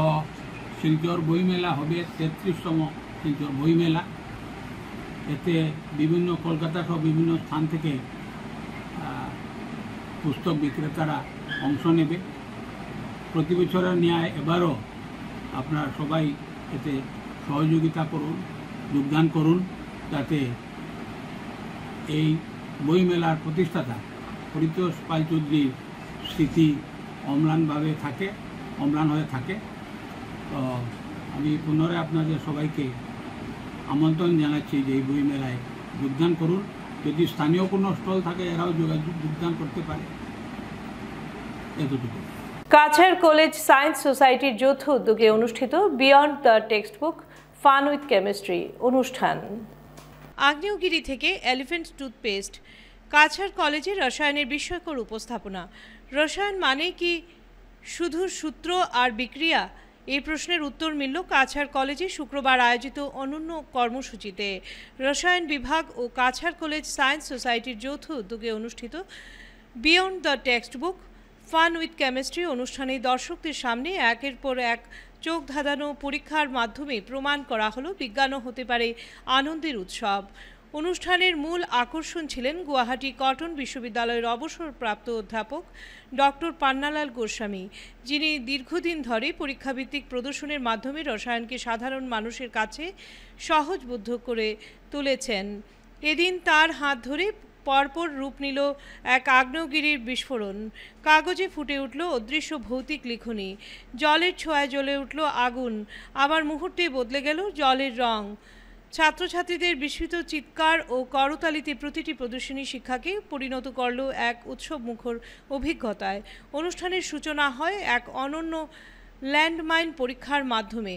শিলচর বইমেলা হবে, 33তম শিলচর বইমেলা। এতে বিভিন্ন কলকাতা সহ বিভিন্ন স্থান থেকে পুস্তক বিক্রেতারা অংশ নেবে। প্রতি বছরের ন্যায় এবারও আপনারা সবাই এতে সহযোগিতা করুন, যোগদান করুন, যাতে এই বইমেলার প্রতিষ্ঠাতা পরিতোষ পাল চৌধুরীর স্মৃতি অম্লান হয়ে থাকে। তো আমি পুনরায় আপনাদের সবাইকে আমন্ত্রণ জানাচ্ছি যে এই বই মেলায় যোগদান করুন। যদি স্থানীয় কোনো স্টল থাকে এরাও যোগদান করতে পারে। এতটুকু। কাছাড় কলেজ সায়েন্স সোসাইটির যৌথ উদ্যোগে অনুষ্ঠিত beyond the text book fun with chemistry অনুষ্ঠান। আগ্নেয়গিরি থেকে এলিফ্যান্ট টুথপেস্ট, কাছাড় কলেজে রসায়নের বিস্ময়কর উপস্থাপনা। রসায়ন মানে কি শুধু সূত্র আর বিক্রিয়া? এই প্রশ্নের উত্তর মিলল কাছাড় কলেজে শুক্রবার আয়োজিত অনন্য কর্মসূচিতে। রসায়ন বিভাগ ও কাছাড় কলেজ সায়েন্স সোসাইটির যৌথ উদ্যোগে অনুষ্ঠিত beyond the text book fun with chemistry অনুষ্ঠানে দর্শকদের সামনে একের পর এক চোখ ধাঁধানো পরীক্ষার মাধ্যমে প্রমাণ করা হলো বিজ্ঞানও হতে পারে আনন্দের উৎসব। অনুষ্ঠানের মূল আকর্ষণ ছিলেন গুয়াহাটি কটন বিশ্ববিদ্যালয়ের অবসরপ্রাপ্ত অধ্যাপক ডক্টর পান্নালাল গোস্বামী, যিনি দীর্ঘদিন ধরে পরীক্ষাভিত্তিক প্রদর্শনের মাধ্যমে রসায়নকে সাধারণ মানুষের কাছে সহজবোধ্য করে তুলেছেন। এদিন তার হাত ধরে পরপর রূপ নিল এক আগ্নেয়গিরির বিস্ফোরণ। কাগজে ফুটে উঠল অদৃশ্য ভৌতিক লিখনি, জলের ছোঁয়ায় জ্বলে উঠল আগুন, আবার মুহূর্তে বদলে গেল জলের রং। ছাত্রছাত্রীদের বিস্মিত চিৎকার ও করতালিতে প্রতিটি প্রদর্শনী শিক্ষাকে পরিণত করল এক উৎসবমুখর অভিজ্ঞতায়। অনুষ্ঠানের সূচনা হয় এক অনন্য ল্যান্ডমাইন পরীক্ষার মাধ্যমে।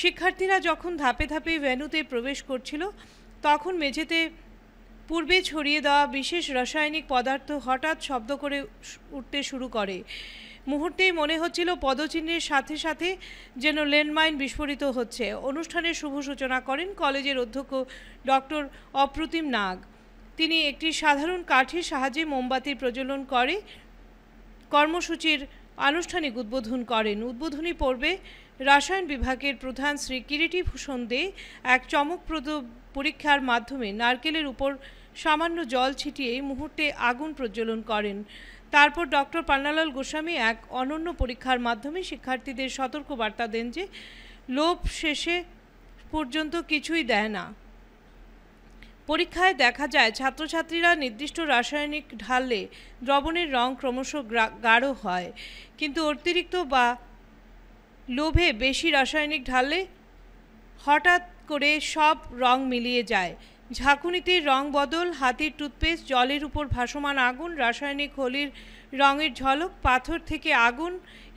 শিক্ষার্থীরা যখন ধাপে ধাপে ভেন্যুতে প্রবেশ করছিল, তখন মেঝেতে পূর্বে ছড়িয়ে দেওয়া বিশেষ রাসায়নিক পদার্থ হঠাৎ শব্দ করে উঠতে শুরু করে। মুহূর্তেই মনে হচ্ছিল পদচিহ্নের সাথে সাথে যেন ল্যান্ডমাইন বিস্ফোরিত হচ্ছে। অনুষ্ঠানের শুভ সূচনা করেন কলেজের অধ্যক্ষ ডক্টর অপ্রতিম নাগ। তিনি একটি সাধারণ কাঠির সাহায্যে মোমবাতি প্রজ্বলন করে কর্মসূচির আনুষ্ঠানিক উদ্বোধন করেন। উদ্বোধনী পর্বে রসায়ন বিভাগের প্রধান শ্রী কিরিটি ভূষণ দে এক চমকপ্রদ পরীক্ষার মাধ্যমে নারকেলের উপর সামান্য জল ছিটিয়ে মুহূর্তে আগুন প্রজ্বলন করেন। তারপর ডক্টর পান্নালাল গোস্বামী এক অনন্য পরীক্ষার মাধ্যমে শিক্ষার্থীদের সতর্ক বার্তা দেন যে লোভ শেষে পর্যন্ত কিছুই দেয় না। পরীক্ষায় দেখা যায় ছাত্রছাত্রীরা নির্দিষ্ট রাসায়নিক ঢাললে দ্রবণের রং ক্রমশ গাঢ় হয়, কিন্তু অতিরিক্ত বা লোভে বেশি রাসায়নিক ঢাললে হঠাৎ করে সব রং মিলিয়ে যায়। ঝাঁকুনিতে রং বদল, হাতির টুথপেস্ট, জলের উপর ভাসমান আগুন, রাসায়নিক হোলির রঙের ঝলক, পাথর থেকে আগুন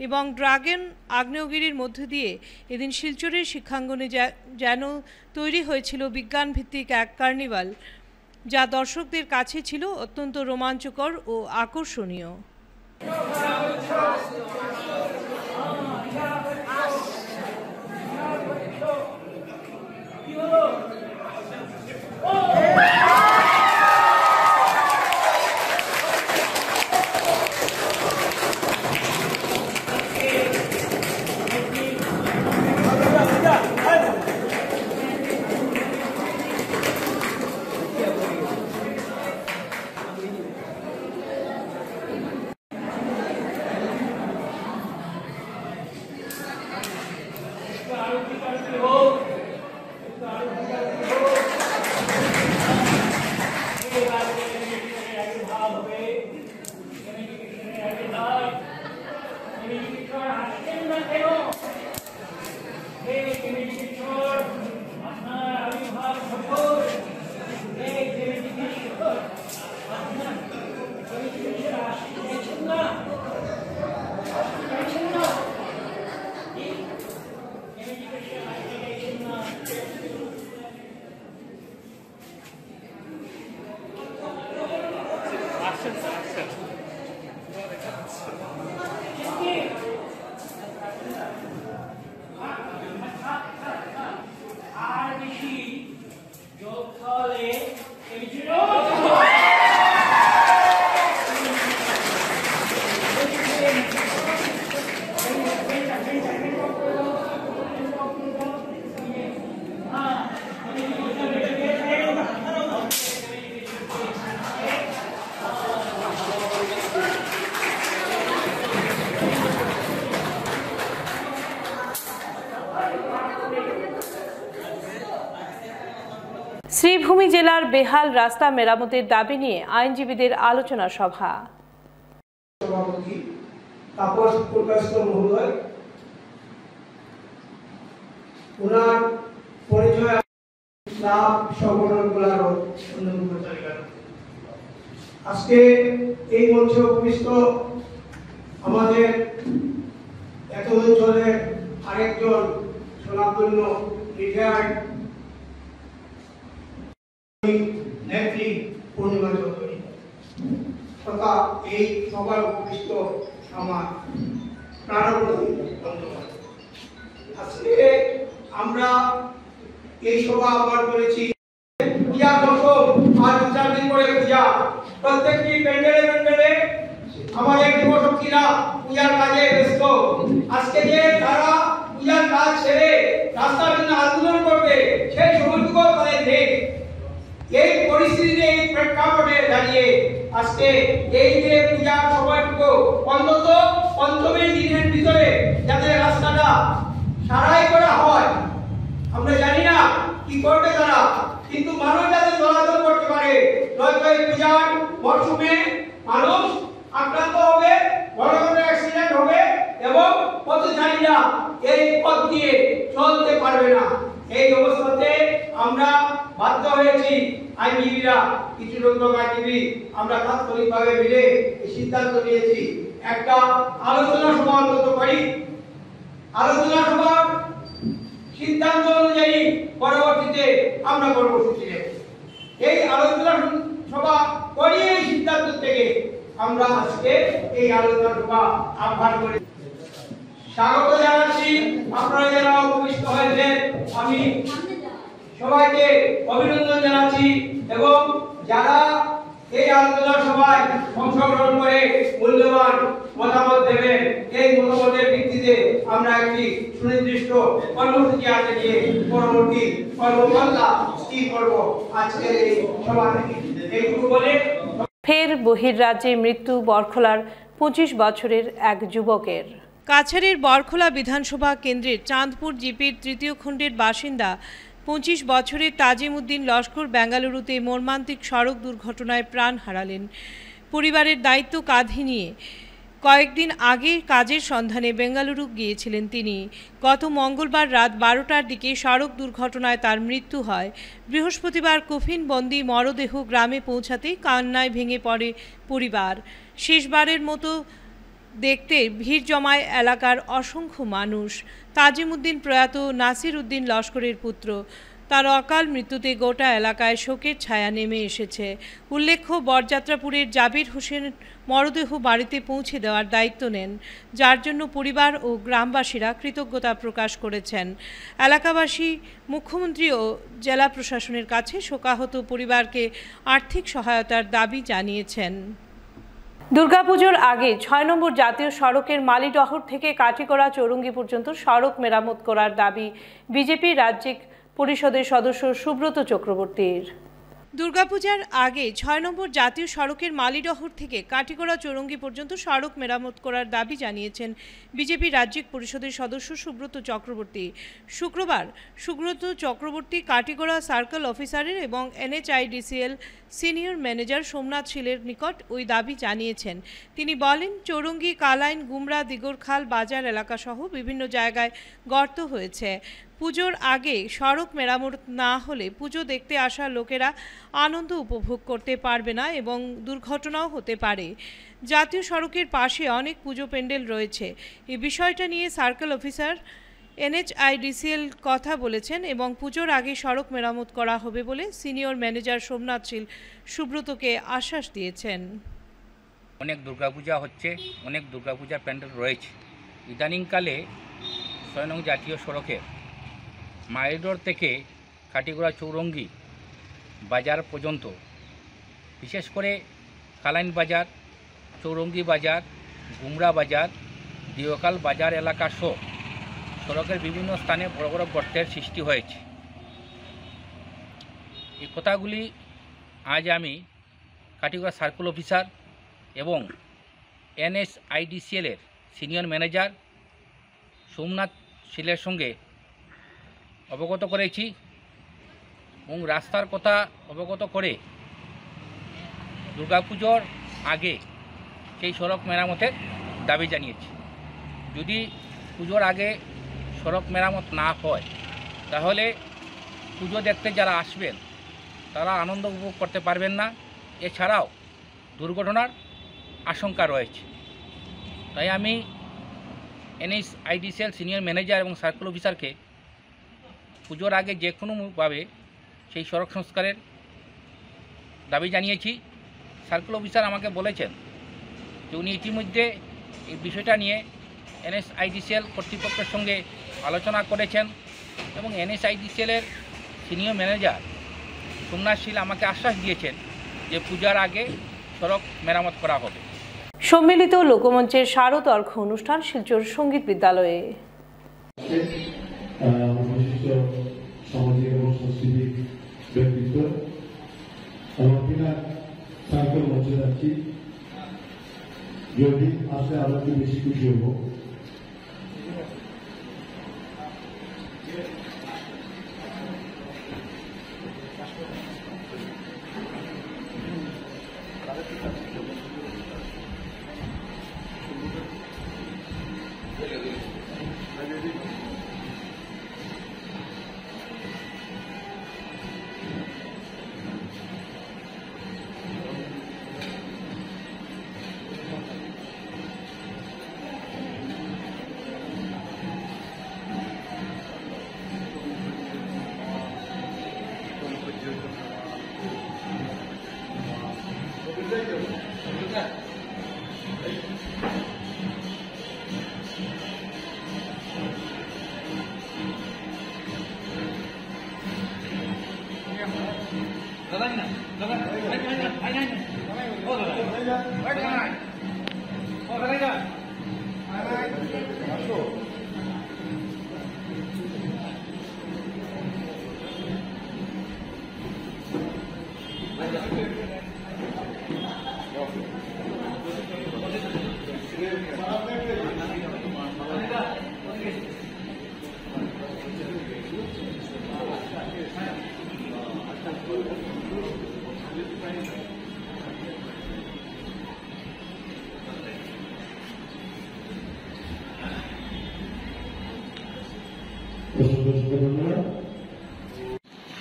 এবং ড্রাগন আগ্নেয়গিরির মধ্য দিয়ে এদিন শিলচরের শিক্ষাঙ্গনে যেন তৈরি হয়েছিল বিজ্ঞানভিত্তিক এক কার্নিভাল, যা দর্শকদের কাছে ছিল অত্যন্ত রোমাঞ্চকর ও আকর্ষণীয়। শ্রীভূমি জেলার বেহাল রাস্তা মেরামতের দাবি নিয়ে আইনজীবীদের আলোচনা সভা। সভাপতি তাপস প্রকাশ মহোদয়, ওনার পরিচয় ক্লাব সংগঠনগুলোরও অন্যতম তালিকা। আজকে এই মঞ্চে উপবিষ্ট আমাদের এতদিন ধরে আরেকজন স্বনামধন্য রিটায়ার্ড নেত্রী পূর্ণিমা চৌধুরী তথা এই সভায় উপবিষ্ট আমার প্রাণপ্রতি বন্ধুগণ, আজকে আমরা এই সভা আহ্বান করেছি। পূজা দশম আর 4 দিন পরে পূজা, প্রত্যেকটি প্যান্ডেলে প্যান্ডেলে আমাদের যুবশক্তিরা পূজার কাজে ব্যস্ত। আজকে যে তারা পূজার কাজ ছেড়ে রাস্তার জন্য আন্দোলন করবে সেই সময়টুকু তাদের নেই। এই পরিস্থিতিতে এই প্রেক্ষাপটে দাঁড়িয়ে আজকে এই যে পূজার সময়টুকু অন্তত 5 দিনের ভিতরে যাতে রাস্তাটা সারাই করা হয়, আমরা জানি না কি করবে তারা, কিন্তু মানুষ যাতে চলাচল করতে পারে, নয়তো এই পূজার মরশুমে মানুষ আক্রান্ত হবে, বড় বড় অ্যাক্সিডেন্ট হবে এবং পথচারীরা এই পথ দিয়ে চলতে পারবে না। এই অবস্থাতে আমরা বাধ্য হয়েছি আইনজীবীরা, কিছু লোক আইনজীবী আমরা তাৎক্ষণিকভাবে মিলে এই সিদ্ধান্ত নিয়েছি একটা আলোচনা সভা অন্তত করি। আলোচনা সভার সিদ্ধান্ত অনুযায়ী পরবর্তীতে আমরা কর্মসূচি নেব। এই আলোচনা সভা করিয়ে এই সিদ্ধান্ত থেকে আমরা আজকে এই আলোচনা সভা আহ্বান করি। স্বাগত জানাচ্ছি আপনারা যারা উপস্থিত হয়েছেন, আমি সবাইকে অভিনন্দন জানাচ্ছি এবং যারা এই আলোচনা সভায় অংশগ্রহণ করে মূল্যবান মতামত দেবেন, এই মতামতের ভিত্তিতে আমরা একটি সুনির্দিষ্ট কর্মসূচি হাতে নিয়ে পরবর্তী কর্মপন্থা স্থির করব। আজকের এই সভা থেকে এইটুকু বলে ফের বহির্রাজ্যে মৃত্যু বরখলার 25 বছরের এক যুবকের। কাছাড়ের বরখলা বিধানসভা কেন্দ্রের চাঁদপুর জিপির 3য় খণ্ডের বাসিন্দা 25 বছরের তাজিম উদ্দিন লস্কর বেঙ্গালুরুতে মর্মান্তিক সড়ক দুর্ঘটনায় প্রাণ হারালেন। পরিবারের দায়িত্ব কাঁধে নিয়ে কয়েকদিন আগে কাজের সন্ধানে বেঙ্গালুরু গিয়েছিলেন তিনি। গত মঙ্গলবার রাত 12টার দিকে সড়ক দুর্ঘটনায় তার মৃত্যু হয়। বৃহস্পতিবার কফিনবন্দি মরদেহ গ্রামে পৌঁছাতেই কান্নায় ভেঙে পড়ে পরিবার। শেষবারের মতো দেখতে ভিড় জমায় এলাকার অসংখ্য মানুষ। তাজিম উদ্দিন প্রয়াত নাসির উদ্দিন লস্করের পুত্র। তার অকাল মৃত্যুতে গোটা এলাকায় শোকের ছায়া নেমে এসেছে। উল্লেখ্য, বরযাত্রাপুরের জাবির হোসেন মরদেহ বাড়িতে পৌঁছে দেওয়ার দায়িত্ব নেন, যার জন্য পরিবার ও গ্রামবাসীরা কৃতজ্ঞতা প্রকাশ করেছেন। এলাকাবাসী মুখ্যমন্ত্রী ও জেলা প্রশাসনের কাছে শোকাহত পরিবারকে আর্থিক সহায়তার দাবি জানিয়েছেন। দুর্গাপুজোর আগে 6 নম্বর জাতীয় সড়কের মালিডহর থেকে কাঠিগড়া চৌরঙ্গি পর্যন্ত সড়ক মেরামত করার দাবি বিজেপি রাজ্যিক পরিষদের সদস্য সুব্রত চক্রবর্তীর। দুর্গাপূজার আগে 6 নম্বর জাতীয় সড়কের মালিডহর থেকে কাঠিগড়া চৌরঙ্গি পর্যন্ত সড়ক মেরামত করার দাবি জানিয়েছেন বিজেপি রাজ্যিক পরিষদের সদস্য সুব্রত চক্রবর্তী। শুক্রবার সুব্রত চক্রবর্তী কাঠিগড়া সার্কেল অফিসারের এবং NHIDCL সিনিয়র ম্যানেজার সোমনাথ শীলের নিকট ওই দাবি জানিয়েছেন। তিনি বলেন, চৌরঙ্গি, কালাইন, গুমরা, দিগরখাল বাজার এলাকাসহ বিভিন্ন জায়গায় গর্ত হয়েছে। পুজোর আগে সড়ক মেরামত না হলে পুজো দেখতে আসা লোকেরা আনন্দ উপভোগ করতে পারবে না এবং দুর্ঘটনাও হতে পারে। জাতীয় সড়কের পাশে অনেক পুজো প্যান্ডেল রয়েছে। এই বিষয়টা নিয়ে সার্কেল অফিসার NHIDCL কথা বলেছেন এবং পুজোর আগে সড়ক মেরামত করা হবে বলে সিনিয়র ম্যানেজার সোমনাথ শীল সুব্রতকে আশ্বাস দিয়েছেন। অনেক দুর্গাপূজা হচ্ছে, অনেক দুর্গাপূজার প্যান্ডেল রয়েছে। ইদানিংকালে 6 নং জাতীয় সড়কে মাইডর থেকে কাঠিগড়া চৌরঙ্গি বাজার পর্যন্ত, বিশেষ করে কালাইন বাজার, চৌরঙ্গি বাজার, গুমরা বাজার, দিওকাল বাজার এলাকা সহ সড়কের বিভিন্ন স্থানে বড় বড় গর্তের সৃষ্টি হয়েছে। এই কথাগুলি আজ আমি কাঠিগড়া সার্কেল অফিসার এবং NHIDCL-এর সিনিয়র ম্যানেজার সোমনাথ শীলের সঙ্গে অবগত করেছি এবং রাস্তার কথা অবগত করে দুর্গাপুজোর আগে সেই সড়ক মেরামতের দাবি জানিয়েছি। যদি পুজোর আগে সড়ক মেরামত না হয় তাহলে পুজো দেখতে যারা আসবেন তারা আনন্দ উপভোগ করতে পারবেন না। এছাড়াও দুর্ঘটনার আশঙ্কা রয়েছে। তাই আমি NSIDCL সিনিয়র ম্যানেজার এবং সার্কেল অফিসারকে পুজোর আগে যে কোনোভাবে সেই সড়ক সংস্কারের দাবি জানিয়েছি। সার্কেল অফিসার আমাকে বলেছেন যে উনি ইতিমধ্যে এই বিষয়টা নিয়ে NSIDCL কর্তৃপক্ষের সঙ্গে আলোচনা করেছেন এবং NSIDCL-এর সিনিয়র ম্যানেজার সোমনাথ শীল আমাকে আশ্বাস দিয়েছেন যে পূজার আগে সড়ক মেরামত করা হবে। সম্মিলিত লোকমঞ্চের শারদর্ঘ্য অনুষ্ঠান শিলচর সঙ্গীত বিদ্যালয়ে। সামাজিক এবং সাংস্কৃতিক ব্যক্তিত্ব সার্কেল মঞ্চে যাচ্ছি। যদি আসলে আরো একটু বেশি খুশি হব।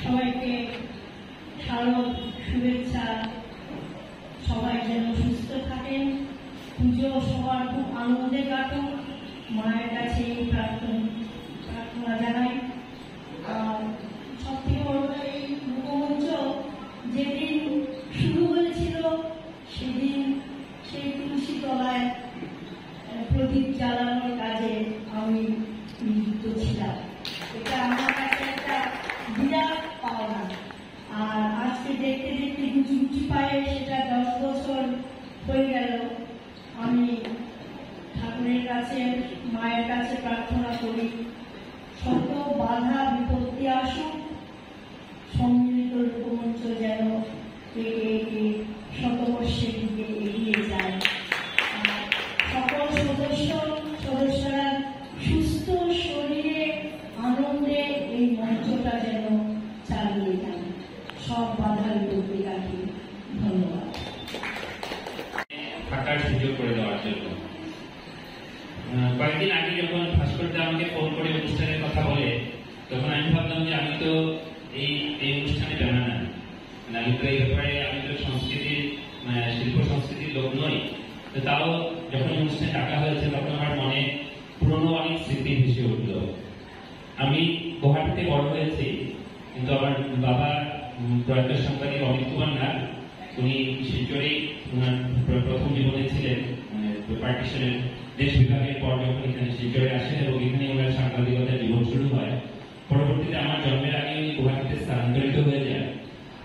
সবাইকে শারদ শুভেচ্ছা। সবাই যেন সুস্থ থাকেন, পুজো সবার খুব আনন্দে কাটুক, মায়ের কাছে প্রার্থনা জানাই। সব থেকে বড় এই লোকমঞ্চ যেদিন শুরু হয়েছিল সেদিন সেই তুলসী তলায় প্রদীপ জ্বালানোর কাজে আমি নিযুক্ত ছিলাম। এটা আমার কাছে একটা বিরাট পাওনা। আর আজকে দেখতে দেখতে গুটি পায়ে সেটা 10 বছর হয়ে গেল। আমি ঠাকুরের কাছে মায়ের কাছে প্রার্থনা করি শত বাধা বিপত্তি আসুক, সম্মিলিত লোকমঞ্চ যেন একে শতবর্ষের দিকে এগিয়ে যায়। সকল সদস্যরা সুস্থ শরীরে আনন্দে এই মঞ্চটা যেন চালিয়ে যান। সব বাধা বিপত্তি কাটিয়ে। ধন্যবাদ। থাকার সুযোগ করে দেওয়ার জন্য কয়েকদিন আগে যখন ভাস্করদা আমাকে ফোন করে অনুষ্ঠানের কথা বলে, তখন আমি ভাবলাম যে আমি তো এই অনুষ্ঠানে জানা না, আমি তো এই ব্যাপারে আমি তো সংস্কৃতির শিল্প সংস্কৃতির লোক নই। তো তাও যখন অনুষ্ঠানে ডাকা হয়েছে তখন আমার মনে পুরনো অনেক স্মৃতি ভেসে উঠল। আমি গুয়াহাটিতে বড় হয়েছি, কিন্তু আমার বাবা প্রয়াত সাংবাদিক অমিত কুমার নাগ, উনি শিলচরেই ওনার প্রথম জীবনে ছিলেন, পার্টিশনের দেশ বিভাগের পর যখন এখানে শিলচরে আসেন এবং এখানে ওনার সাংবাদিকতার জীবন শুরু হয়। পরবর্তীতে আমার জন্মের আগে উনি গুয়াহাটিতে স্থানান্তরিত হয়ে যায়।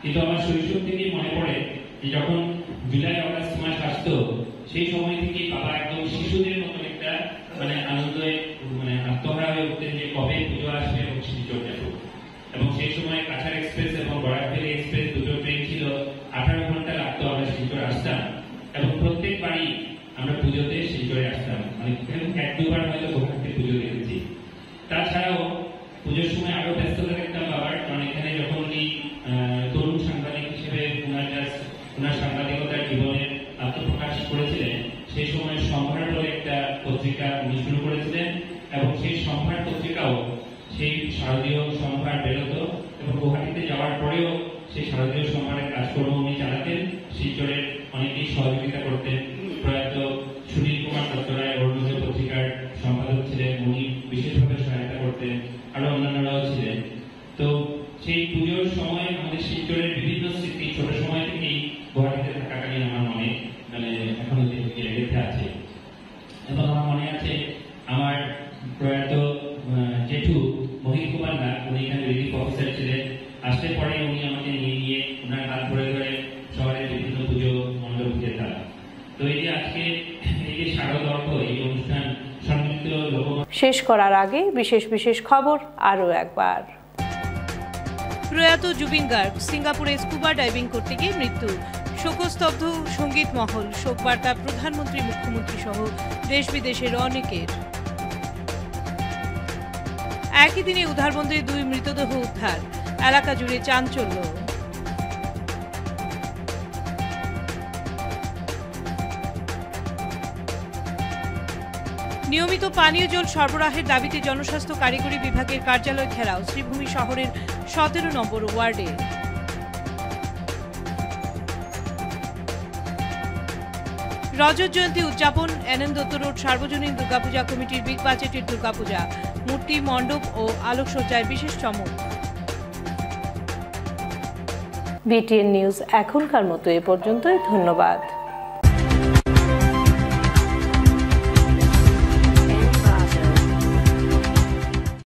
কিন্তু আমার শৈশব থেকেই মনে পড়ে যে যখন জুলাই অগাস্ট মাস আসতো, সেই সময় থেকেই বাবা একদম শিশুদের মতো একটা আনন্দে আত্মহারা হয়ে উঠতেন যে কবে পুজো আসবে এবং শিলচর যাবো। এবং সেই সময় কাছাড় এক্সপ্রেস এবং বরাকভেলি এক্সপ্রেস দুটো ট্রেন ছিল, 18 ঘন্টা লাগতো আমরা শিলচর আসতাম। এবং প্রত্যেকবারই আমরা পুজোতে শিলচরে আসতাম, এক দুবার হয়তো গুয়াহাটিতে পুজো দেখেছি। তাছাড়াও পুজোর সময় আরো ব্যস্ততা দেখতাম বাবার, কারণ এখানে যখন উনি তরুণ সাংবাদিক হিসেবে ওনার সাংবাদিকতার জীবনের আত্মপ্রকাশ করেছিলেন, সেই সময় সম্ভার বলে একটা পত্রিকা উনি শুরু করেছিলেন এবং সেই সম্ভার পত্রিকাও সেই শারদীয় সম্ভার বেরোতো এবং গুয়াহাটিতে যাওয়ার পরেও সেই শারদীয় সম্মানের কাজকর্ম উনি চালাতেন। শিলচরের অনেকেই সহযোগিতা করতেন। প্রয়াত সুনীল কুমার দত্তরায় অরুণোদয় পত্রিকার সম্পাদক ছিলেন, উনি বিশেষভাবে সহায়তা করতেন, আরো অন্যান্যরাও ছিলেন। তো সেই পুজোর সময় আমাদের শিলচরের বিভিন্ন স্মৃতি ছোট সময় থেকেই গুয়াহাটিতে থাকাকালীন আমার মনে এখনো গেঁথে আছে। এবং আমার মনে আছে আমার প্রয়াত জেঠু মোহিত কুমার নাগ, উনি এখানে রিলিফ অফিসার ছিলেন। আসতে পরে উনি আমাকে নিয়ে গিয়ে ওনার হাত ধরে ধরে শহরের বিভিন্ন পুজো মণ্ডপ যেতাম। তো এই যে আজকে এই যে শারদ অর্থ এই অনুষ্ঠান সম্মিলিত লোক শেষ করার আগে বিশেষ বিশেষ খবর আরও একবার। প্রয়াত জুবিন গার্গ সিঙ্গাপুরে স্কুবা ডাইভিং করতে গিয়ে মৃত্যু, শোকস্তব্ধ সঙ্গীত মহল, শোকবার্তা প্রধানমন্ত্রী, মুখ্যমন্ত্রী সহ দেশ বিদেশের অনেকের। একই দিনে উধারবন্দে 2 মৃতদেহ উদ্ধার, এলাকা জুড়ে চাঞ্চল্য। নিয়মিত পানীয় জল সরবরাহের দাবিতে জনস্বাস্থ্য কারিগরি বিভাগের কার্যালয় ঘেরাও শ্রীভূমি শহরের 17 নম্বর ওয়ার্ডে। রজত জয়ন্তী উদযাপন, এনএন দত্ত রোড সার্বজনীন দুর্গাপূজা কমিটির বিগ বাজেটের দুর্গাপূজা, মূর্তি, মণ্ডপ ও আলোকসজ্জায় বিশেষ চমক। বিটিএন নিউজ এখনকার মতো এ পর্যন্তই। ধন্যবাদ।